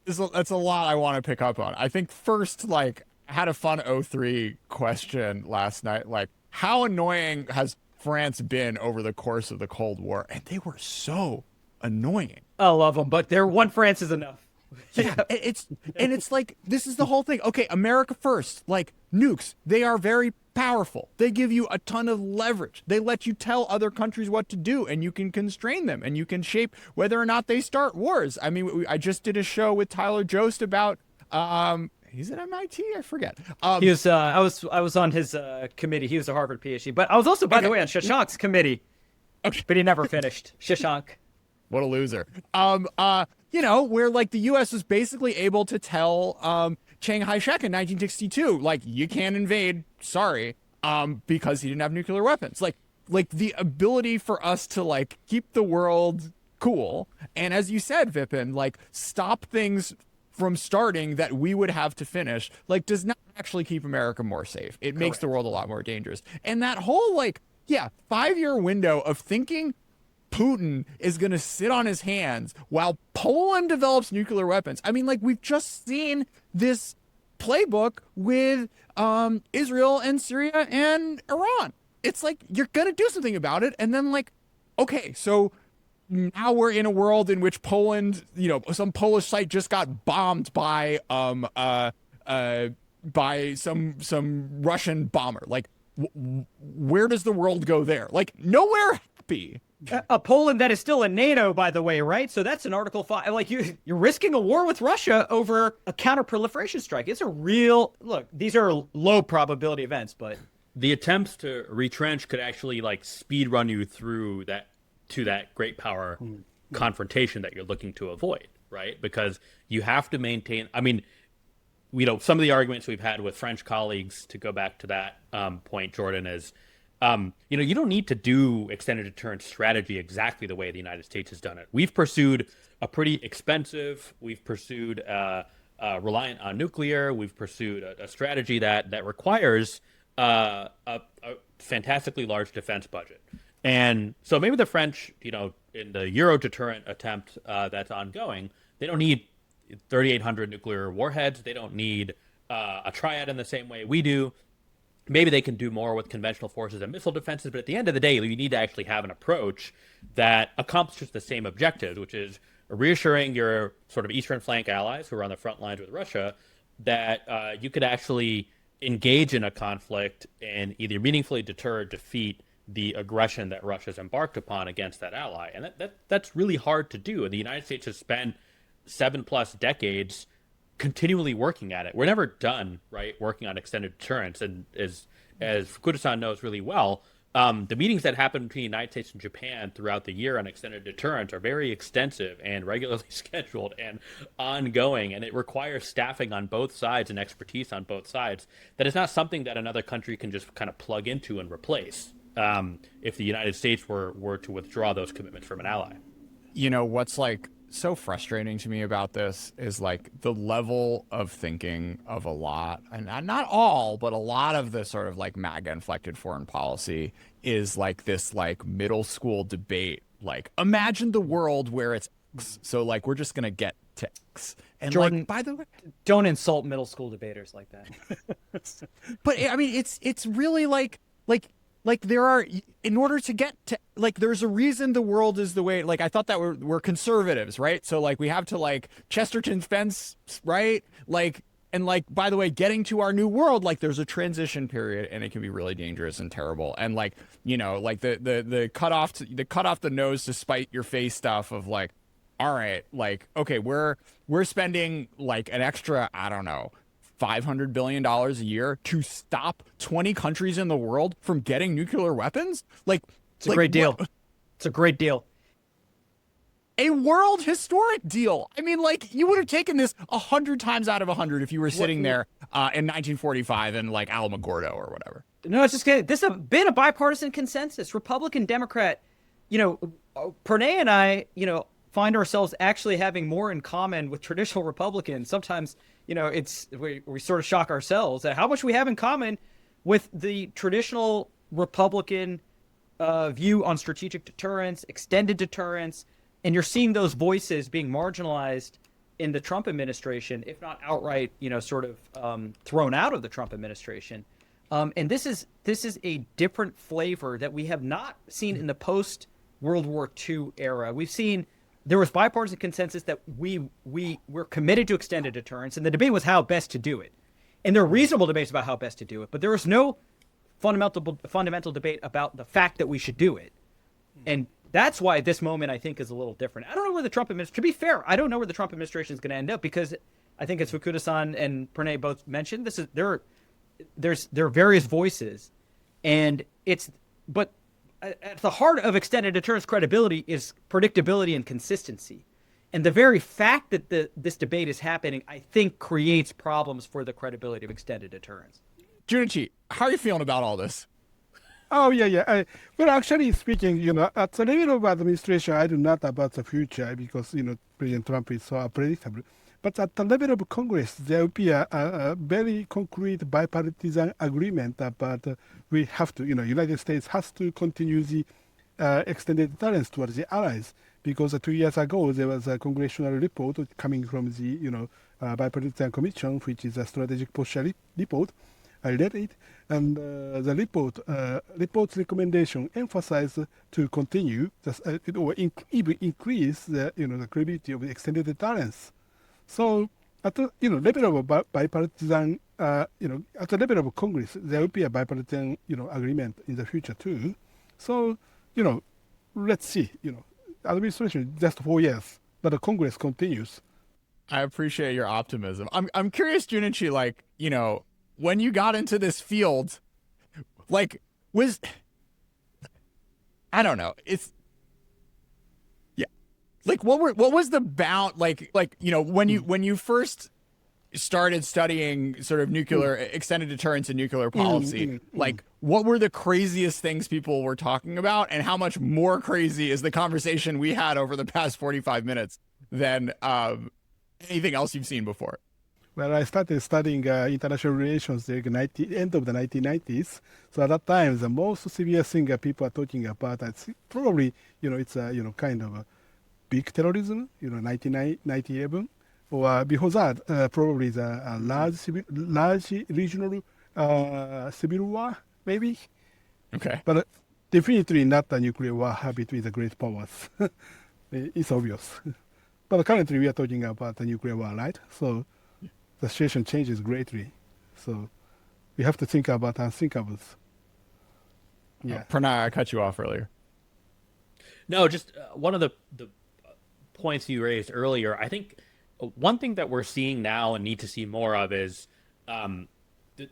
Speaker 2: That's a lot I want to pick up on. I think first, I had a fun 03 question last night. How annoying has France been over the course of the Cold War? And they were so annoying.
Speaker 1: I love them, but one France is enough.
Speaker 2: Yeah, it's this is the whole thing. Okay, America first, nukes, they are very powerful. They give you a ton of leverage. They let you tell other countries what to do, and you can constrain them, and you can shape whether or not they start wars. I mean, I just did a show with Tyler Jost about, he's at MIT? I forget.
Speaker 1: He was, I was on his committee. He was a Harvard PhD, but I was also, by the way, on Shashank's committee. Okay. But he never finished. Shashank.
Speaker 2: What a loser. Where the U.S. was basically able to tell Chiang Kai-shek in 1962, you can't invade, sorry, because he didn't have nuclear weapons. The ability for us to keep the world cool, and as you said, Vipin, stop things from starting that we would have to finish, does not actually keep America more safe. It makes the world a lot more dangerous. And that whole 5-year window of thinking Putin is going to sit on his hands while Poland develops nuclear weapons. I mean, we've just seen this playbook with Israel and Syria and Iran. It's you're going to do something about it. And then okay, so now we're in a world in which Poland, some Polish site just got bombed by some Russian bomber. Where does the world go there? Nowhere happy.
Speaker 1: A Poland that is still in NATO, by the way, right? So that's an Article 5. You're risking a war with Russia over a counter-proliferation strike. It's a real look. These are low probability events, but
Speaker 3: the attempts to retrench could actually speed run you through that great power confrontation that you're looking to avoid, right? Because you have to maintain. I mean, some of the arguments we've had with French colleagues, to go back to that point, Jordan, is. You don't need to do extended deterrence strategy exactly the way the United States has done it. We've pursued a pretty expensive, reliant on nuclear, we've pursued a strategy that requires a fantastically large defense budget. And so maybe the French, in the Euro deterrent attempt that's ongoing, they don't need 3,800 nuclear warheads. They don't need a triad in the same way we do. Maybe they can do more with conventional forces and missile defenses, but at the end of the day, you need to actually have an approach that accomplishes the same objectives, which is reassuring your sort of eastern flank allies who are on the front lines with Russia that you could actually engage in a conflict and either meaningfully deter or defeat the aggression that Russia's embarked upon against that ally. And that's really hard to do. And the United States has spent 7+ decades continually working at it. We're never done, right, working on extended deterrence. And as Fukuda-san knows really well, the meetings that happen between the United States and Japan throughout the year on extended deterrence are very extensive and regularly scheduled and ongoing, and it requires staffing on both sides and expertise on both sides. That is not something that another country can just kind of plug into and replace if the United States were to withdraw those commitments from an ally.
Speaker 2: You know, what's like so frustrating to me about this is like the level of thinking of a lot, and not all, but a lot of the sort of like MAGA inflected foreign policy is like this like middle school debate. Like, imagine the world where it's X, so like we're just gonna get to X. And
Speaker 1: Jordan,
Speaker 2: like, by the way,
Speaker 1: don't insult middle school debaters like that.
Speaker 2: but I mean, it's really like there are, in order to get to, like, there's a reason the world is the way, like, I thought that we're conservatives, right? So like we have to like Chesterton's fence, right? Like, and like, by the way, getting to our new world, like there's a transition period and it can be really dangerous and terrible. And like, you know, like the cut off the nose to spite your face stuff of like, all right, like, okay, we're spending like an extra, I don't know, $500 billion a year to stop 20 countries in the world from getting nuclear weapons? Like,
Speaker 1: it's a great deal. It's a great deal.
Speaker 2: A world historic deal. I mean, like, you would have taken this 100 times out of 100 if you were sitting there in 1945 in like Alamogordo or whatever.
Speaker 1: No, it's just kidding. This has been a bipartisan consensus, Republican, Democrat. You know, Pranay and I, you know, find ourselves actually having more in common with traditional Republicans. Sometimes, you know, we sort of shock ourselves at how much we have in common with the traditional Republican view on strategic deterrence, extended deterrence, and you're seeing those voices being marginalized in the Trump administration, if not outright, you know, sort of thrown out of the Trump administration. And this is a different flavor that we have not seen in the post World War II era. We've seen there was bipartisan consensus that we were committed to extended deterrence, and the debate was how best to do it. And there are reasonable debates about how best to do it, but there was no fundamental debate about the fact that we should do it. And that's why this moment, I think, is a little different. I don't know where the Trump administration, to be fair, I don't know where the Trump administration is going to end up, because I think, as Fukuda-san and Pranay both mentioned, there are various voices, and but at the heart of extended deterrence credibility is predictability and consistency. And the very fact that this debate is happening, I think, creates problems for the credibility of extended deterrence.
Speaker 2: Junichi, how are you feeling about all this?
Speaker 4: Oh, yeah. Well, actually speaking, you know, at the level of administration, I do not about the future because, you know, President Trump is so unpredictable. But at the level of Congress, there will be a very concrete bipartisan agreement about we have to, you know, United States has to continue the extended deterrence towards the allies. Because 2 years ago, there was a congressional report coming from the, you know, bipartisan commission, which is a strategic posture report. I read it, and the report's recommendation emphasized to continue, or even increase the, you know, the credibility of the extended deterrence. So at the, you know, level of bipartisan, you know, at the level of Congress, there will be a bipartisan, you know, agreement in the future too. So, you know, let's see, you know, administration just 4 years, but the Congress continues.
Speaker 2: I appreciate your optimism. I'm curious, Junichi, like, you know, when you got into this field, like, I don't know, it's, yeah, like, what was the bound, like, you know, when you first started studying sort of nuclear extended deterrence and nuclear policy, like, what were the craziest things people were talking about, and how much more crazy is the conversation we had over the past 45 minutes than anything else you've seen before?
Speaker 4: Well, I started studying international relations during end of the 1990s. So at that time, the most severe thing people are talking about, probably, you know, it's a, you know, kind of a big terrorism, you know, 9/11. or before that, probably the large regional civil war, maybe.
Speaker 2: Okay.
Speaker 4: But definitely not a nuclear war between the great powers. It's obvious. But currently we are talking about the nuclear war, right? So the situation changes greatly. So we have to think about unthinkables. Yeah.
Speaker 2: Pranay, I cut you off earlier.
Speaker 3: No, just one of the points you raised earlier. I think one thing that we're seeing now and need to see more of is the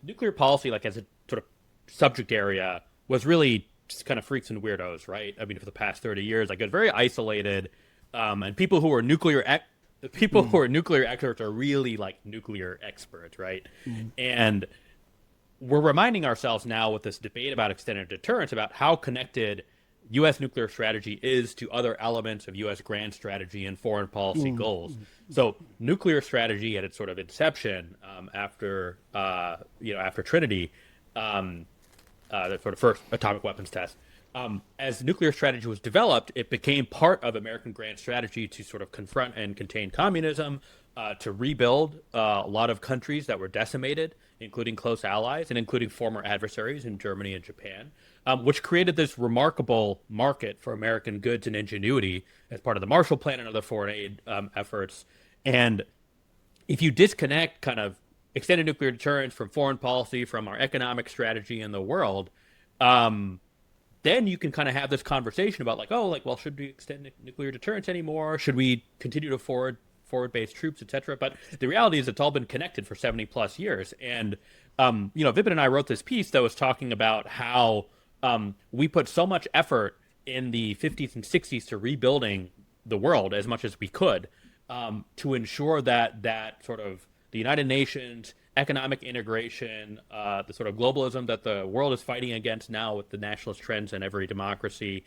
Speaker 3: nuclear policy, like as a sort of subject area, was really just kind of freaks and weirdos, right? I mean, for the past 30 years, like it was very isolated, and people who are who are nuclear experts are really like nuclear experts, right? And we're reminding ourselves now with this debate about extended deterrence about how connected U.S. nuclear strategy is to other elements of U.S. grand strategy and foreign policy goals. So nuclear strategy at its sort of inception after Trinity, the sort of first atomic weapons test, as nuclear strategy was developed, it became part of American grand strategy to sort of confront and contain communism, to rebuild a lot of countries that were decimated, including close allies and including former adversaries in Germany and Japan, which created this remarkable market for American goods and ingenuity as part of the Marshall Plan and other foreign aid efforts. And if you disconnect kind of extended nuclear deterrence from foreign policy, from our economic strategy in the world, then you can kind of have this conversation about like, oh, like, well, should we extend nuclear deterrence anymore? Should we continue to forward-based troops, etc.? But the reality is it's all been connected for 70 plus years. And, Vipin and I wrote this piece that was talking about how we put so much effort in the 50s and 60s to rebuilding the world as much as we could, to ensure that sort of the United Nations, economic integration, the sort of globalism that the world is fighting against now with the nationalist trends in every democracy,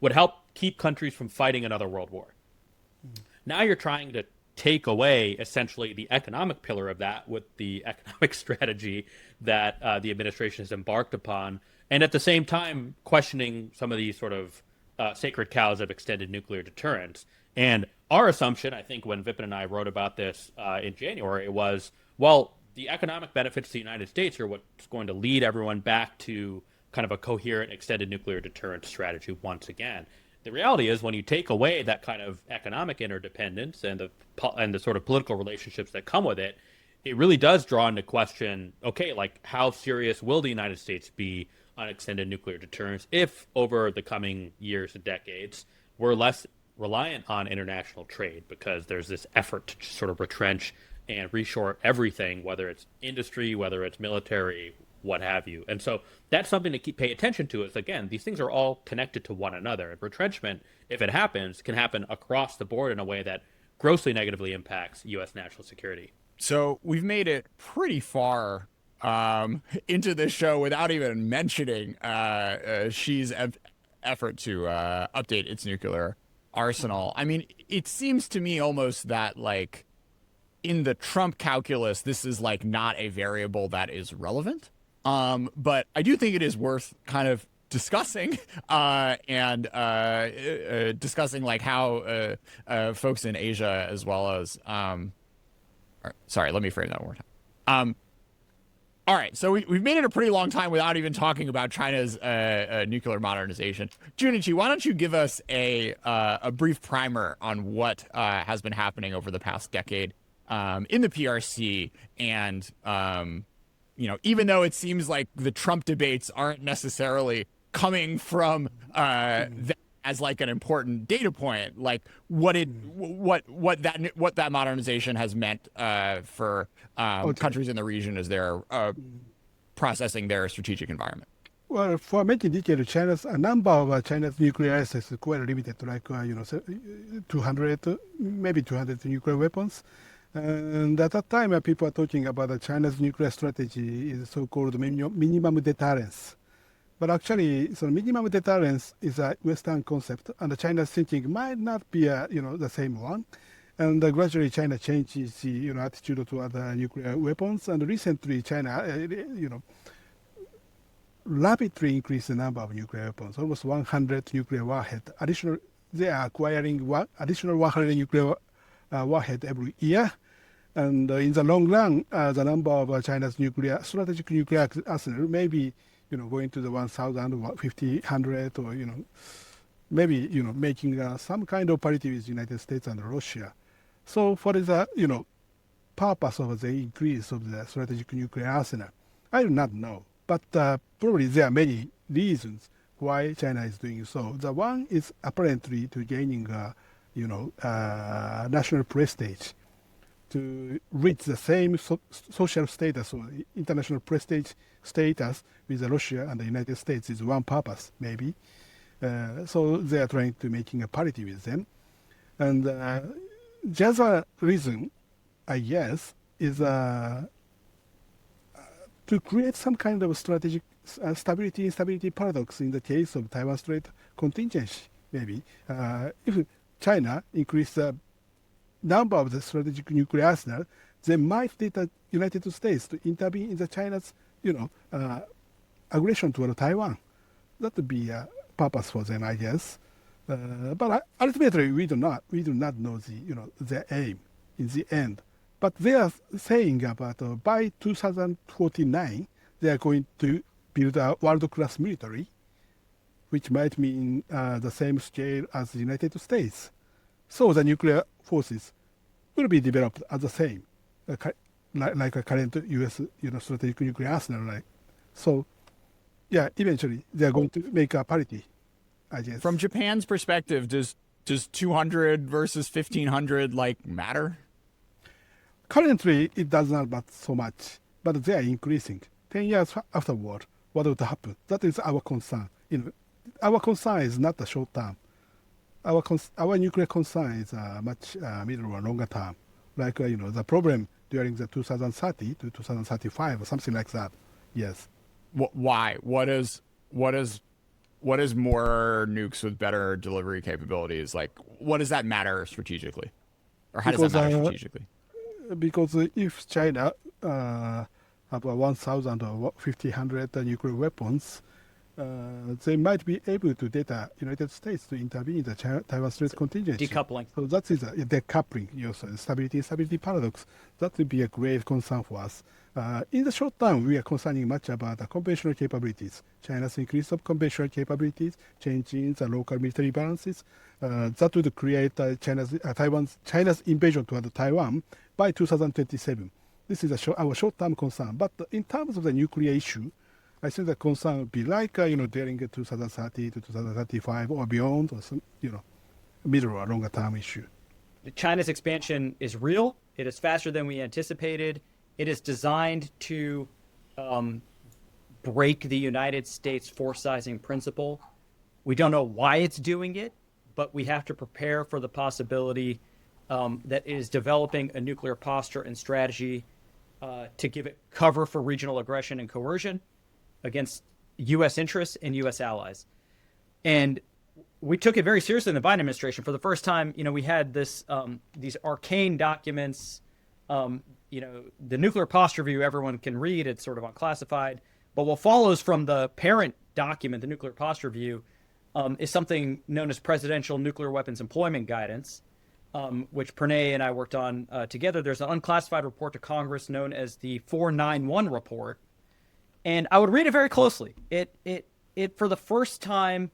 Speaker 3: would help keep countries from fighting another world war. Now you're trying to take away essentially the economic pillar of that with the economic strategy that the administration has embarked upon, and at the same time questioning some of these sort of sacred cows of extended nuclear deterrence. And our assumption, I think, when Vipin and I wrote about this in January was, well, the economic benefits to the United States are what's going to lead everyone back to kind of a coherent extended nuclear deterrence strategy once again. The reality is when you take away that kind of economic interdependence and the sort of political relationships that come with it, it really does draw into question, okay, like how serious will the United States be on extended nuclear deterrence if over the coming years and decades we're less reliant on international trade because there's this effort to sort of retrench and reshore everything, whether it's industry, whether it's military, what have you. And so that's something to pay attention to is, again, these things are all connected to one another. And retrenchment, if it happens, can happen across the board in a way that grossly negatively impacts U.S. national security.
Speaker 2: So we've made it pretty far into this show without even mentioning Xi's effort to update its nuclear arsenal. I mean, it seems to me almost that, like, in the Trump calculus, this is like not a variable that is relevant. But I do think it is worth kind of discussing and discussing like how folks in Asia as well as sorry, let me frame that one more time. All right, so we've made it a pretty long time without even talking about China's nuclear modernization. Junichi, why don't you give us a brief primer on what has been happening over the past decade in the PRC, and even though it seems like the Trump debates aren't necessarily coming from that as like an important data point, like what that modernization has meant for countries in the region as they're processing their strategic environment.
Speaker 4: Well, for many decades, a number of China's nuclear assets is quite limited, like 200, maybe 200 nuclear weapons. And at that time, people are talking about China's nuclear strategy is so-called minimum deterrence. But actually, so minimum deterrence is a Western concept, and China's thinking might not be the same one. And gradually, China changes attitude to other nuclear weapons. And recently, China, rapidly increased the number of nuclear weapons, almost 100 nuclear warheads. They are acquiring additional 100 nuclear warhead every year. And in the long run, the number of China's strategic nuclear arsenal may be, going to the 1,000 or 1,500 or, maybe, making some kind of parity with the United States and Russia. So for the, purpose of the increase of the strategic nuclear arsenal, I do not know. But probably there are many reasons why China is doing so. The one is apparently to gaining, national prestige, to reach the same social status or international prestige status with Russia and the United States is one purpose, maybe. So they are trying to making a parity with them. And the other reason, I guess, is to create some kind of strategic stability paradox in the case of Taiwan Strait contingency, maybe. If China increase the number of the strategic nuclear arsenal, they might lead the United States to intervene in the China's, aggression toward Taiwan. That would be a purpose for them, I guess. But ultimately, we do not know their aim in the end. But they are saying about by 2049, they are going to build a world-class military, which might mean the same scale as the United States. So the nuclear forces will be developed as the same, like a current U.S. strategic nuclear arsenal. Right? So, yeah, eventually they are going to make a parity, I guess.
Speaker 2: From Japan's perspective, does 200 versus 1,500 matter?
Speaker 4: Currently, it does not matter so much, but they are increasing. 10 years afterward, what would happen? That is our concern. Our concern is not the short term. Our nuclear concern is much middle or longer term. Like, the problem during the 2030 to 2035 or something like that. Yes.
Speaker 2: Why? What is more nukes with better delivery capabilities? What does that matter strategically? Or how does that matter strategically?
Speaker 4: Because if China have 1,000 or 1,500 nuclear weapons, they might be able to data United States to intervene in the Taiwan Strait contingency.
Speaker 1: Decoupling.
Speaker 4: So that is decoupling, stability paradox. That would be a grave concern for us. In the short term, we are concerning much about the conventional capabilities. China's increase of conventional capabilities, changing the local military balances, that would create China's invasion toward Taiwan by 2027. This is our short-term concern. But in terms of the nuclear issue, I think the concern would be like, during 2030 to 2035 or beyond, or some, middle or longer term issue.
Speaker 1: China's expansion is real. It is faster than we anticipated. It is designed to break the United States force sizing principle. We don't know why it's doing it, but we have to prepare for the possibility that it is developing a nuclear posture and strategy to give it cover for regional aggression and coercion against U.S. interests and U.S. allies. And we took it very seriously in the Biden administration. For the first time, we had these arcane documents. The nuclear posture review everyone can read. It's sort of unclassified. But what follows from the parent document, the nuclear posture review, is something known as Presidential Nuclear Weapons Employment Guidance, which Pranay and I worked on together. There's an unclassified report to Congress known as the 491 report. And I would read it very closely. It for the first time,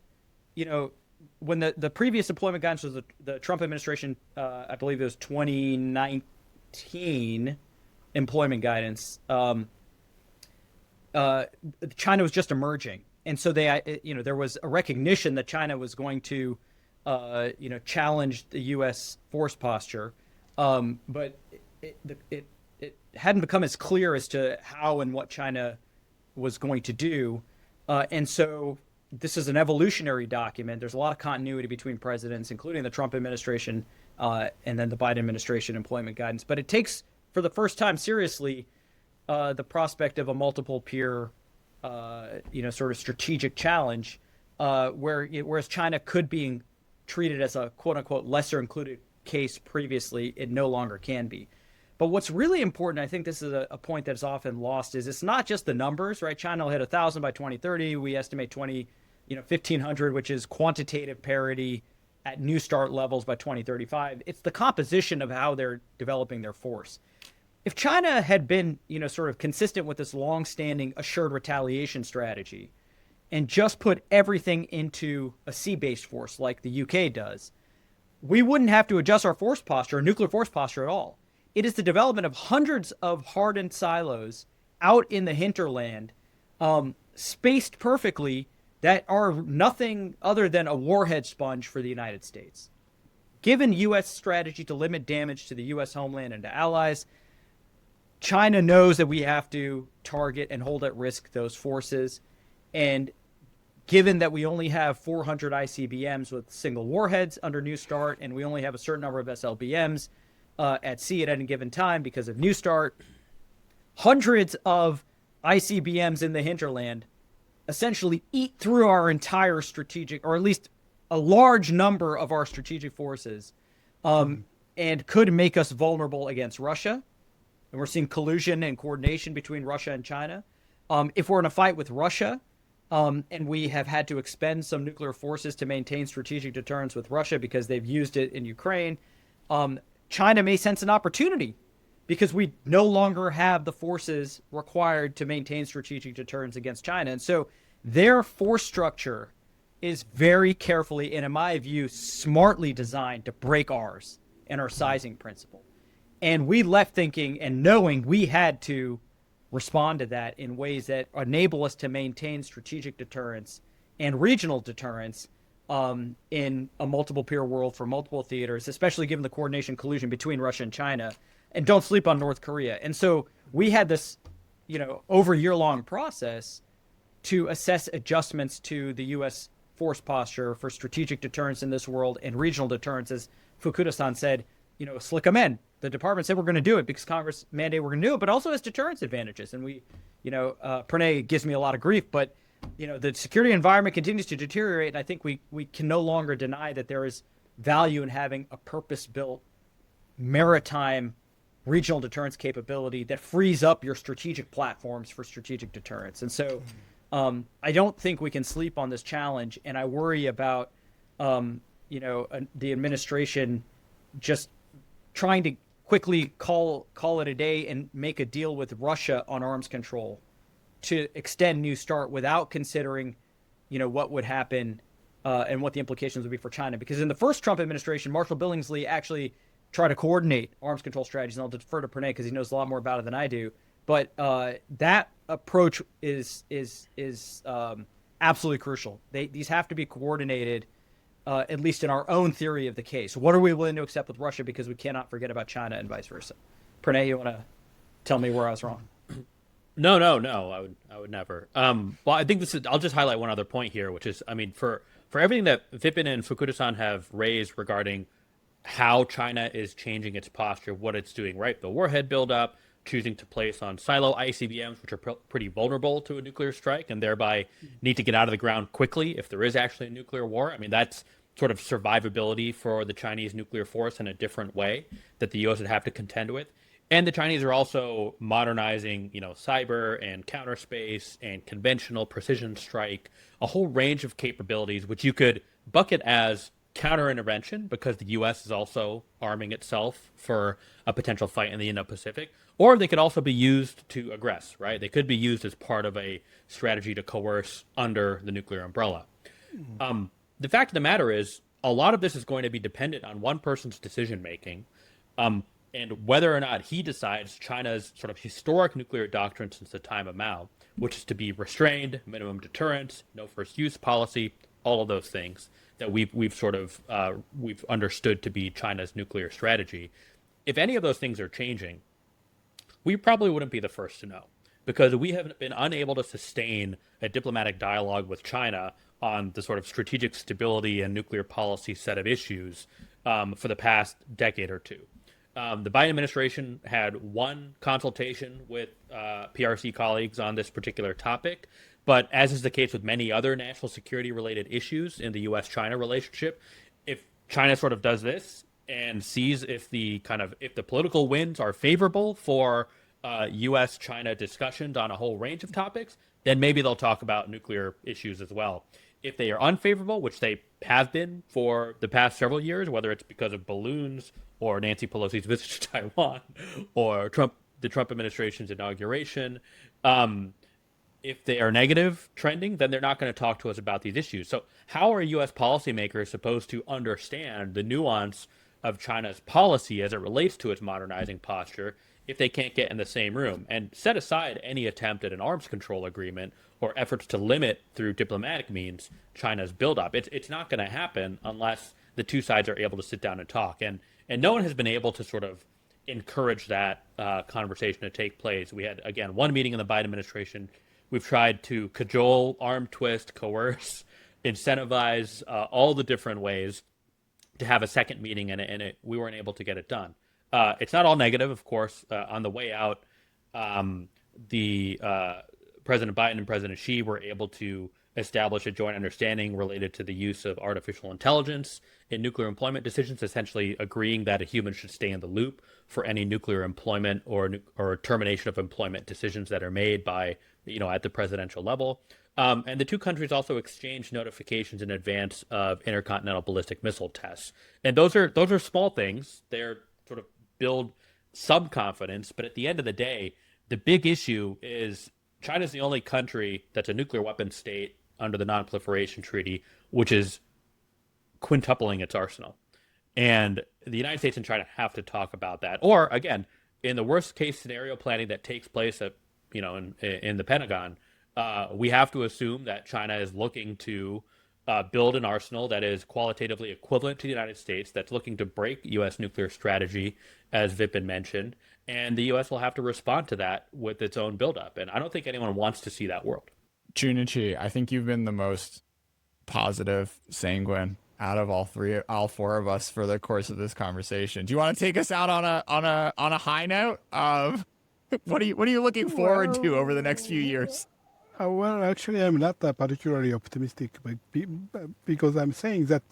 Speaker 1: when the previous employment guidance was the Trump administration, I believe it was 2019 employment guidance, China was just emerging. And so there was a recognition that China was going to, challenge the U.S. force posture. But it hadn't become as clear as to how and what China was going to do. And so this is an evolutionary document. There's a lot of continuity between presidents, including the Trump administration and then the Biden administration employment guidance. But it takes, for the first time seriously, the prospect of a multiple peer, sort of strategic challenge, whereas China could be treated as a quote unquote lesser included case previously, it no longer can be. But what's really important, I think this is a point that's often lost, is it's not just the numbers, right? China will hit 1,000 by 2030. We estimate 1,500, which is quantitative parity at New START levels by 2035. It's the composition of how they're developing their force. If China had been, sort of consistent with this long-standing assured retaliation strategy and just put everything into a sea-based force like the UK does, we wouldn't have to adjust our force posture, our nuclear force posture at all. It is the development of hundreds of hardened silos out in the hinterland, spaced perfectly, that are nothing other than a warhead sponge for the United States. Given U.S. strategy to limit damage to the U.S. homeland and to allies, China knows that we have to target and hold at risk those forces. And given that we only have 400 ICBMs with single warheads under New START, and we only have a certain number of SLBMs at sea at any given time because of New START, hundreds of ICBMs in the hinterland essentially eat through our entire strategic, or at least a large number of our strategic forces, and could make us vulnerable against Russia. And we're seeing collusion and coordination between Russia and China. If we're in a fight with Russia, and we have had to expend some nuclear forces to maintain strategic deterrence with Russia because they've used it in Ukraine, China may sense an opportunity because we no longer have the forces required to maintain strategic deterrence against China. And so their force structure is very carefully and, in my view, smartly designed to break ours and our sizing principle. And we left thinking and knowing we had to respond to that in ways that enable us to maintain strategic deterrence and regional deterrence in a multiple peer world for multiple theaters, especially given the coordination collusion between Russia and China. And don't sleep on North Korea. And so we had this, over a year-long process to assess adjustments to the U.S. force posture for strategic deterrence in this world and regional deterrence. As Fukuda-san said, slick them in. The department said we're going to do it because Congress mandated we're going to do it, but also has deterrence advantages. And we, Pranay gives me a lot of grief, but, the security environment continues to deteriorate. And I think we can no longer deny that there is value in having a purpose-built maritime regional deterrence capability that frees up your strategic platforms for strategic deterrence. And so I don't think we can sleep on this challenge. And I worry about, the administration just trying to quickly call it a day and make a deal with Russia on arms control to extend New START without considering, what would happen and what the implications would be for China. Because in the first Trump administration, Marshall Billingsley actually try to coordinate arms control strategies, and I'll defer to Pranay because he knows a lot more about it than I do. But that approach is absolutely crucial. These have to be coordinated, at least in our own theory of the case. What are we willing to accept with Russia because we cannot forget about China and vice versa? Pranay, you want to tell me where I was wrong?
Speaker 3: No. I would never. Well, I think I'll just highlight one other point here, which is, for everything that Vipin and Fukuda-san have raised regarding how China is changing its posture, what it's doing, right? The warhead buildup, choosing to place on silo ICBMs, which are pretty vulnerable to a nuclear strike and thereby need to get out of the ground quickly if there is actually a nuclear war. That's sort of survivability for the Chinese nuclear force in a different way that the U.S. would have to contend with. And the Chinese are also modernizing, cyber and counter space and conventional precision strike, a whole range of capabilities, which you could bucket as counter-intervention because the U.S. is also arming itself for a potential fight in the Indo-Pacific, or they could also be used to aggress, right? They could be used as part of a strategy to coerce under the nuclear umbrella. The fact of the matter is, a lot of this is going to be dependent on one person's decision-making, and whether or not he decides China's sort of historic nuclear doctrine since the time of Mao, which is to be restrained, minimum deterrence, no first use policy, all of those things that we've understood to be China's nuclear strategy. If any of those things are changing, we probably wouldn't be the first to know, because we have been unable to sustain a diplomatic dialogue with China on the sort of strategic stability and nuclear policy set of issues for the past decade or two. The Biden administration had one consultation with PRC colleagues on this particular topic. But as is the case with many other national security related issues in the U.S.-China relationship, if China sort of does this and sees if the political winds are favorable for U.S.-China discussions on a whole range of topics, then maybe they'll talk about nuclear issues as well. If they are unfavorable, which they have been for the past several years, whether it's because of balloons or Nancy Pelosi's visit to Taiwan or the Trump administration's inauguration, if they are negative trending, then they're not going to talk to us about these issues. So, how are U.S. policymakers supposed to understand the nuance of China's policy as it relates to its modernizing posture if they can't get in the same room? And set aside any attempt at an arms control agreement or efforts to limit through diplomatic means China's buildup. It's not going to happen unless the two sides are able to sit down and talk. And no one has been able to sort of encourage that conversation to take place. We had, again, one meeting in the Biden administration. We've tried to cajole, arm twist, coerce, incentivize all the different ways to have a second meeting, and we weren't able to get it done. It's not all negative, of course. On the way out, the President Biden and President Xi were able to establish a joint understanding related to the use of artificial intelligence in nuclear employment decisions, essentially agreeing that a human should stay in the loop for any nuclear employment or termination of employment decisions that are made by, at the presidential level. And the two countries also exchanged notifications in advance of intercontinental ballistic missile tests. And those are small things. They're sort of build some confidence, but at the end of the day, the big issue is China's the only country that's a nuclear weapon state under the non-proliferation treaty, which is quintupling its arsenal. And the United States and China have to talk about that. Or again, in the worst case scenario planning that takes place at, in the Pentagon, we have to assume that China is looking to build an arsenal that is qualitatively equivalent to the United States, that's looking to break U.S. nuclear strategy, as Vipin mentioned, and the U.S. will have to respond to that with its own buildup. And I don't think anyone wants to see that world.
Speaker 2: Junichi, I think you've been the most positive, sanguine out of all four of us for the course of this conversation. Do you want to take us out on a high note of what are you looking forward to over the next few years?
Speaker 4: Well, actually, I'm not particularly optimistic, because I'm saying that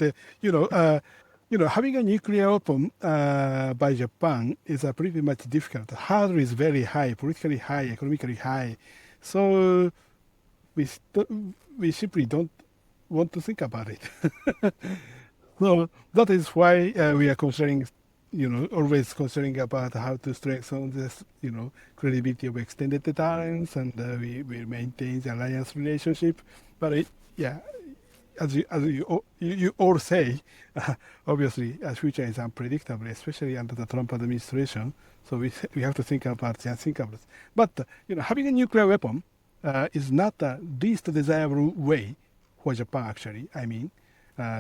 Speaker 4: having a nuclear weapon by Japan is pretty much difficult. The hurdle is very high, politically high, economically high. So we simply don't want to think about it. So that is why we are considering, always considering about how to strengthen this, credibility of extended deterrence, and we maintain the alliance relationship. But as you all say, obviously, the future is unpredictable, especially under the Trump administration. So we have to think about the unthinkables. But having a nuclear weapon is not the least desirable way for Japan. Actually, I mean,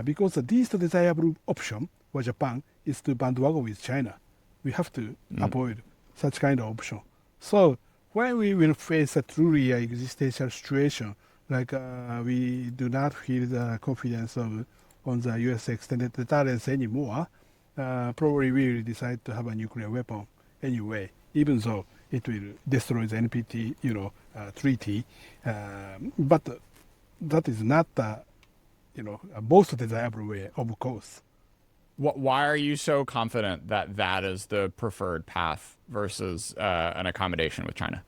Speaker 4: because the least desirable option for Japan is to bandwagon with China. We have to avoid such kind of option. So when we will face a truly existential situation, like we do not feel the confidence on the U.S. extended deterrence anymore, probably we will decide to have a nuclear weapon anyway, even though it will destroy the NPT, treaty. But that is not the, most desirable way, of course.
Speaker 2: Why are you so confident that that is the preferred path versus an accommodation with China?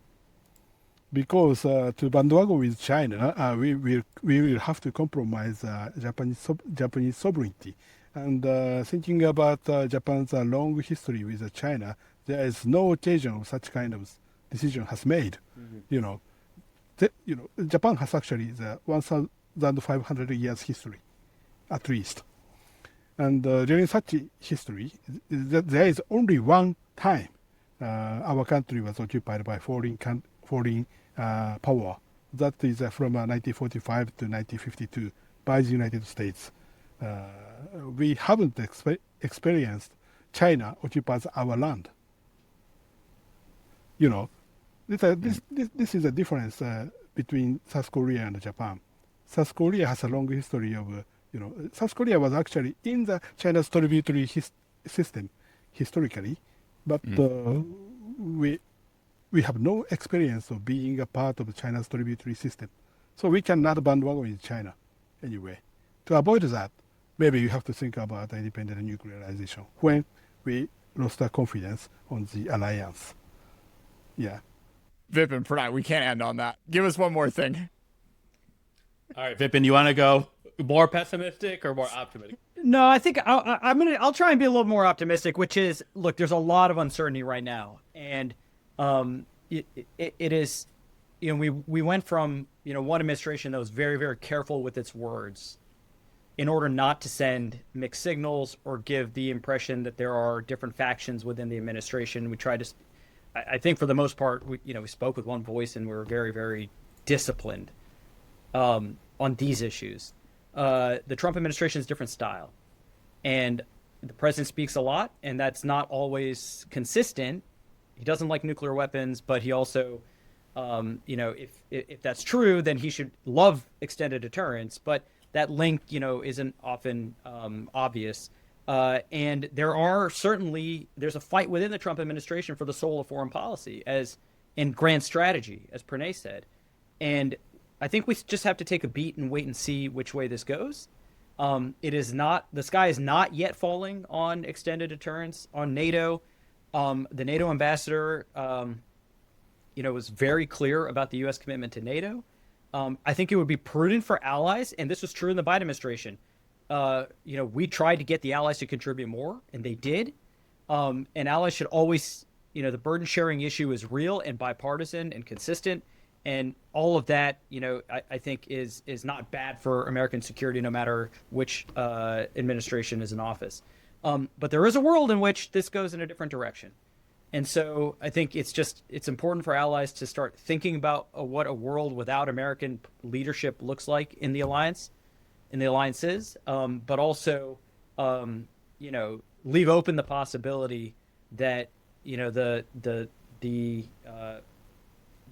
Speaker 4: Because to bandwagon with China, we will have to compromise Japanese sovereignty. And thinking about Japan's long history with China, there is no occasion of such kind of decision has made. Japan has actually the 1,500 years history, at least. And during such history, there is only one time our country was occupied by foreign power. That is from 1945 to 1952 by the United States. We haven't experienced China occupies our land. This is a difference between South Korea and Japan. South Korea has a long history of, South Korea was actually in the China's tributary system historically, but we have no experience of being a part of China's tributary system. So we cannot bandwagon with China anyway. To avoid that, maybe you have to think about independent nuclearization when we lost our confidence on the alliance. Yeah.
Speaker 2: Vipin, Pranay, we can't end on that. Give us one more thing.
Speaker 3: All right, Vipin, you want to go more pessimistic or more optimistic?
Speaker 1: No, I think I'll try and be a little more optimistic, which is, look, there's a lot of uncertainty right now, and it is, we went from one administration that was very, very careful with its words in order not to send mixed signals or give the impression that there are different factions within the administration. We tried to, I think for the most part, we spoke with one voice and we were very, very disciplined on these issues. The Trump administration's different style, and the president speaks a lot, and that's not always consistent. He doesn't like nuclear weapons, but he also, if that's true, then he should love extended deterrence. But that link, isn't often obvious. And there's a fight within the Trump administration for the soul of foreign policy in grand strategy, as Pranay said. And I think we just have to take a beat and wait and see which way this goes. The sky is not yet falling on extended deterrence, on NATO. The NATO ambassador, was very clear about the U.S. commitment to NATO. I think it would be prudent for allies, and this was true in the Biden administration. We tried to get the allies to contribute more, and they did. And allies should always, the burden sharing issue is real and bipartisan and consistent. And all of that, I think is not bad for American security, no matter which administration is in office. But there is a world in which this goes in a different direction. And so I think it's important for allies to start thinking about what a world without American leadership looks like in the alliances, but also, leave open the possibility that, the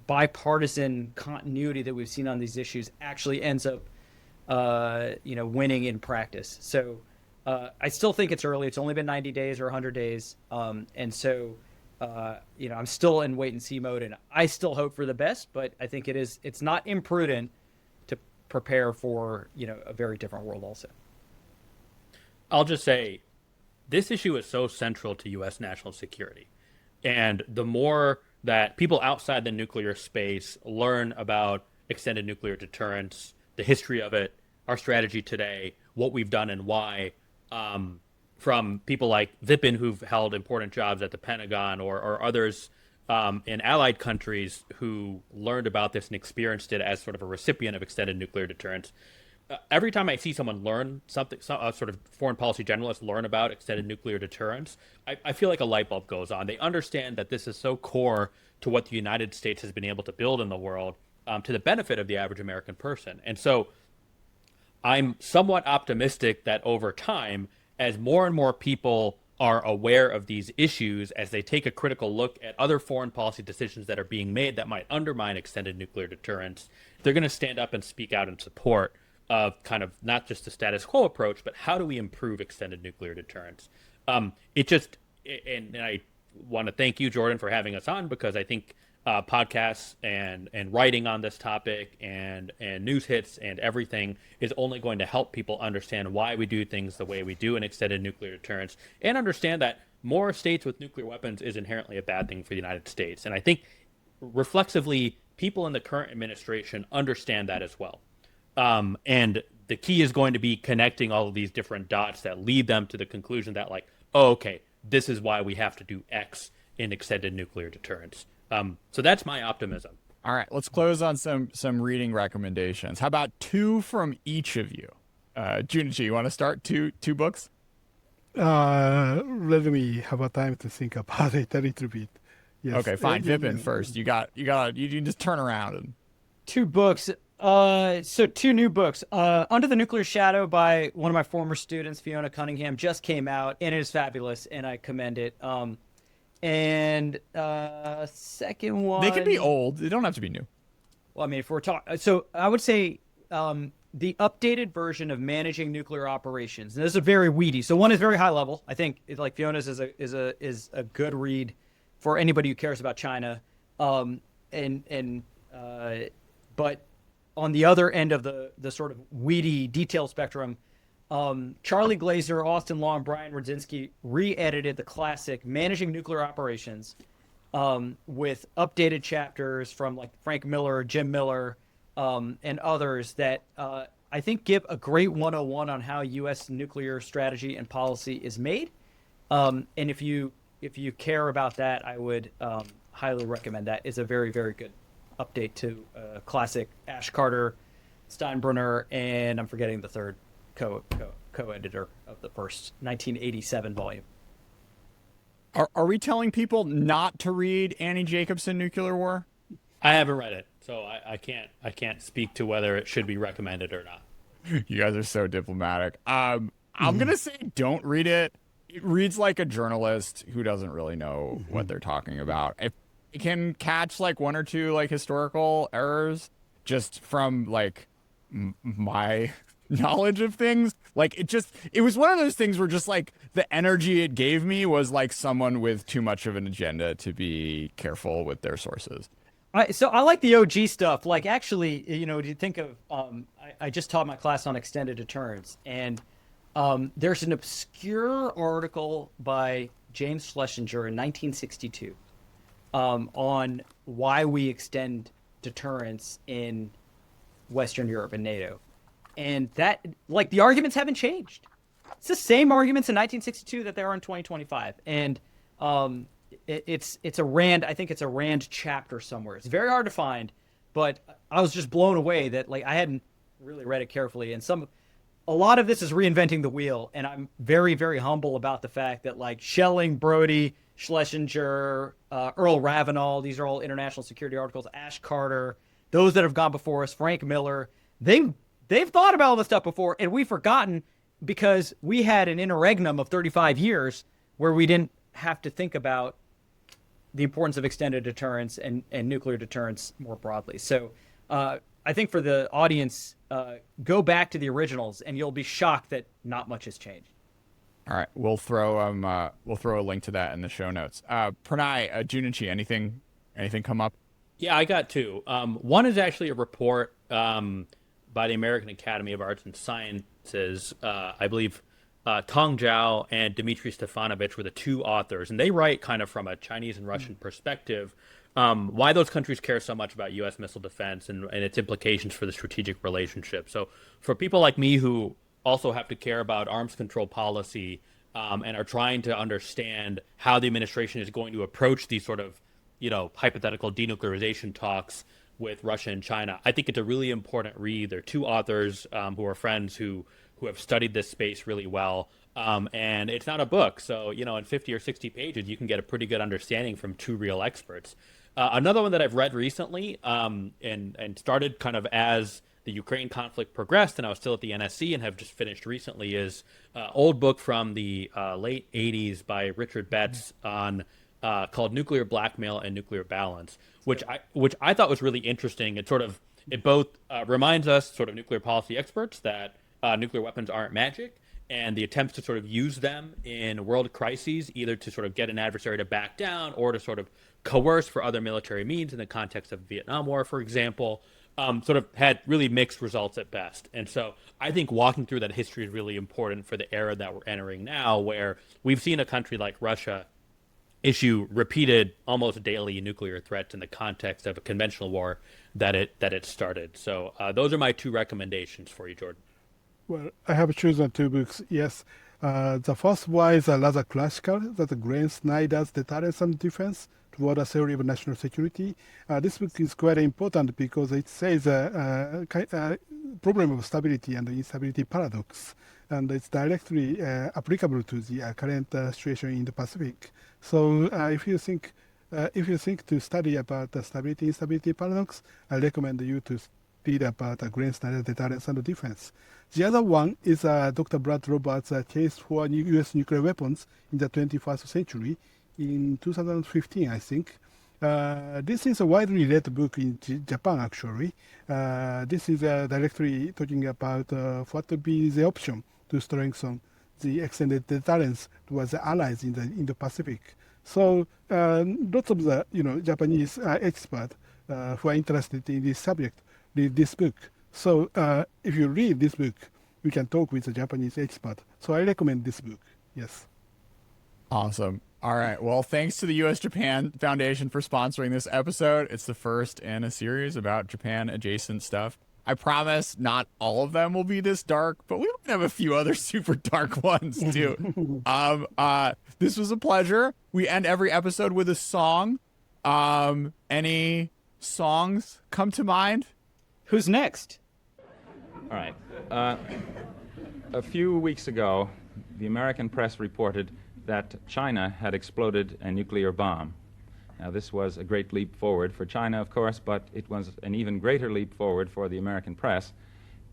Speaker 1: bipartisan continuity that we've seen on these issues actually ends up, winning in practice. So I still think it's early. It's only been 90 days or 100 days. And so, I'm still in wait and see mode, and I still hope for the best, but I think it's not imprudent to prepare for, a very different world also.
Speaker 3: I'll just say this issue is so central to U.S. national security. And the more that people outside the nuclear space learn about extended nuclear deterrence, the history of it, our strategy today, what we've done and why, from people like Vipin, who've held important jobs at the Pentagon, or others in allied countries who learned about this and experienced it as sort of a recipient of extended nuclear deterrence. Every time I see someone learn something, sort of foreign policy generalist learn about extended nuclear deterrence, I feel like a light bulb goes on. They understand that this is so core to what the United States has been able to build in the world, to the benefit of the average American person. And so I'm somewhat optimistic that over time, as more and more people are aware of these issues, as they take a critical look at other foreign policy decisions that are being made that might undermine extended nuclear deterrence, they're going to stand up and speak out in support of kind of not just the status quo approach, but how do we improve extended nuclear deterrence? And I want to thank you, Jordan, for having us on, because I think podcasts and writing on this topic and news hits and everything is only going to help people understand why we do things the way we do in extended nuclear deterrence, and understand that more states with nuclear weapons is inherently a bad thing for the United States. And I think reflexively, people in the current administration understand that as well. And the key is going to be connecting all of these different dots that lead them to the conclusion that, like, oh, okay, this is why we have to do X in extended nuclear deterrence. So that's my optimism.
Speaker 2: All right, let's close on some reading recommendations. How about two from each of you? Junichi, you want to start two books?
Speaker 4: Let me have a time to think about it a little bit. Yes.
Speaker 2: Okay, fine. Vipin first. You can just turn around and.
Speaker 1: Two books. So two new books. Under the Nuclear Shadow by one of my former students, Fiona Cunningham, just came out, and it is fabulous, and I commend it. And second one.
Speaker 2: They can be old. They don't have to be new.
Speaker 1: Well, I mean, if we're talking, so I would say the updated version of Managing Nuclear Operations. And this is very weedy. So one is very high level. I think like Fiona's is a good read for anybody who cares about China. But on the other end of the sort of weedy detail spectrum, Charlie Glazer, Austin Law, and Brian Rudzinski re-edited the classic Managing Nuclear Operations with updated chapters from like Frank Miller, Jim Miller, and others that I think give a great 101 on how U.S. nuclear strategy and policy is made. And if you care about that, I would highly recommend that. It's a very, very good update to classic Ash Carter, Steinbrunner, and I'm forgetting the third co-editor of the first 1987 volume.
Speaker 2: Are we telling people not to read Annie Jacobsen, Nuclear War?
Speaker 3: I haven't read it, so I can't speak to whether it should be recommended or not.
Speaker 2: You guys are so diplomatic. I'm gonna say don't read it. It reads like a journalist who doesn't really know what they're talking about. If it can catch like one or two like historical errors just from like my knowledge of things, like it was one of those things where just like the energy it gave me was like someone with too much of an agenda to be careful with their sources.
Speaker 1: So I like the OG stuff. Like, actually, you know, do you think of? I just taught my class on extended deterrence, and there's an obscure article by James Schlesinger in 1962 on why we extend deterrence in Western Europe and NATO, and that, like, the arguments haven't changed. It's the same arguments in 1962 that they are in 2025, and it's a Rand. I think it's a Rand chapter somewhere. It's very hard to find, but I was just blown away that, like, I hadn't really read it carefully, and a lot of this is reinventing the wheel, and I'm very, very humble about the fact that, like, Schelling, Brody, Schlesinger, Earl Ravenel, these are all international security articles, Ash Carter, those that have gone before us, Frank Miller, they've thought about all this stuff before, and we've forgotten because we had an interregnum of 35 years where we didn't have to think about the importance of extended deterrence and nuclear deterrence more broadly. So I think for the audience, go back to the originals and you'll be shocked that not much has changed.
Speaker 2: All right, we'll throw a link to that in the show notes. Pranay, Junichi, anything come up?
Speaker 3: Yeah, I got two. One is actually a report by the American Academy of Arts and Sciences. I believe Tong Zhao and Dmitry Stefanovich were the two authors, and they write kind of from a Chinese and Russian perspective why those countries care so much about U.S. missile defense and its implications for the strategic relationship. So for people like me who also have to care about arms control policy and are trying to understand how the administration is going to approach these sort of, you know, hypothetical denuclearization talks with Russia and China, I think it's a really important read. They're two authors who are friends who have studied this space really well. And it's not a book. So, you know, in 50 or 60 pages, you can get a pretty good understanding from two real experts. Another one that I've read recently and started kind of as the Ukraine conflict progressed, and I was still at the NSC and have just finished recently, is old book from the late 80s by Richard Betts on called Nuclear Blackmail and Nuclear Balance, which I thought was really interesting. It both reminds us, sort of nuclear policy experts, that nuclear weapons aren't magic, and the attempts to sort of use them in world crises, either to sort of get an adversary to back down or to sort of coerce for other military means in the context of the Vietnam War, for example, sort of had really mixed results at best. And so I think walking through that history is really important for the era that we're entering now, where we've seen a country like Russia issue repeated, almost daily nuclear threats in the context of a conventional war that it started. So those are my two recommendations for you, Jordan.
Speaker 4: Well, I have chosen two books, yes. The first one is rather classical, that's Graham Snyder's Deterrence and Defense Toward a Theory of National Security. This book is quite important because it says problem of stability and instability paradox, and it's directly applicable to the current situation in the Pacific. So if you think to study about the stability instability paradox, I recommend you to read about Graham Snyder's Deterrence and Defense. The other one is Dr. Brad Roberts' Case for U.S. Nuclear Weapons in the 21st Century in 2015, I think. This is a widely read book in Japan, actually. This is directly talking about what would be the option to strengthen the extended deterrence towards the allies in the Pacific. So lots of the Japanese experts who are interested in this subject read this book. So if you read this book, you can talk with a Japanese expert. So I recommend this book. Yes.
Speaker 2: Awesome. All right. Well, thanks to the U.S. Japan Foundation for sponsoring this episode. It's the first in a series about Japan adjacent stuff. I promise not all of them will be this dark, but we might have a few other super dark ones too. This was a pleasure. We end every episode with a song. Any songs come to mind?
Speaker 1: Who's next?
Speaker 5: All right. A few weeks ago, the American press reported that China had exploded a nuclear bomb. Now, this was a great leap forward for China, of course, but it was an even greater leap forward for the American press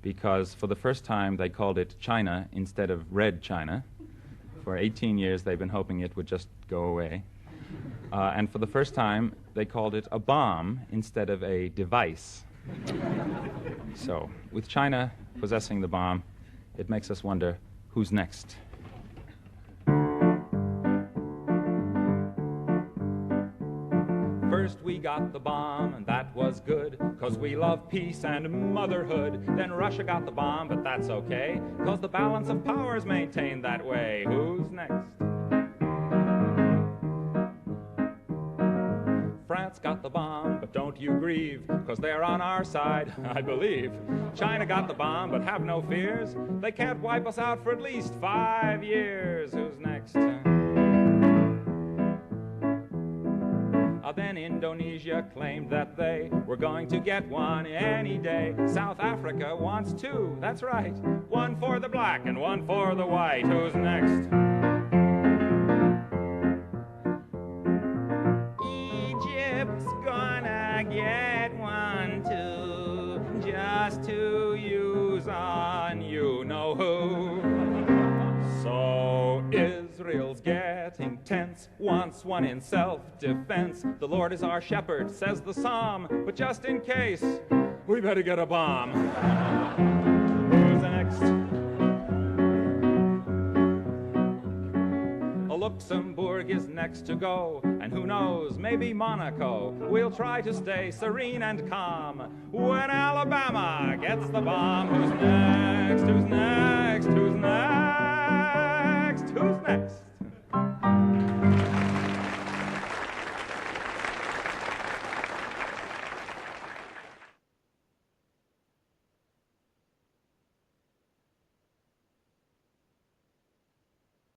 Speaker 5: because for the first time they called it China instead of Red China. For 18 years, they've been hoping it would just go away. And for the first time, they called it a bomb instead of a device. So, with China possessing the bomb, it makes us wonder, who's next? First we got the bomb, and that was good, 'cause we love peace and motherhood. Then Russia got the bomb, but that's okay, 'cause the balance of power's maintained that way. Who's next? France got the bomb, but don't you grieve, 'cause they're on our side, I believe. China got the bomb, but have no fears. They can't wipe us out for at least 5 years. Who's next? Then Indonesia claimed that they were going to get one any day. South Africa wants two, that's right. One for the black and one for the white. Who's next? Egypt's gonna get one too, just to use on you-know-who. So Israel's getting tense, wants one in self-defense. The Lord is our shepherd, says the psalm, but just in case, we better get a bomb. Who's next? Luxembourg is next to go, and who knows, maybe Monaco. We'll try to stay serene and calm when Alabama gets the bomb. Who's next? Who's next? Who's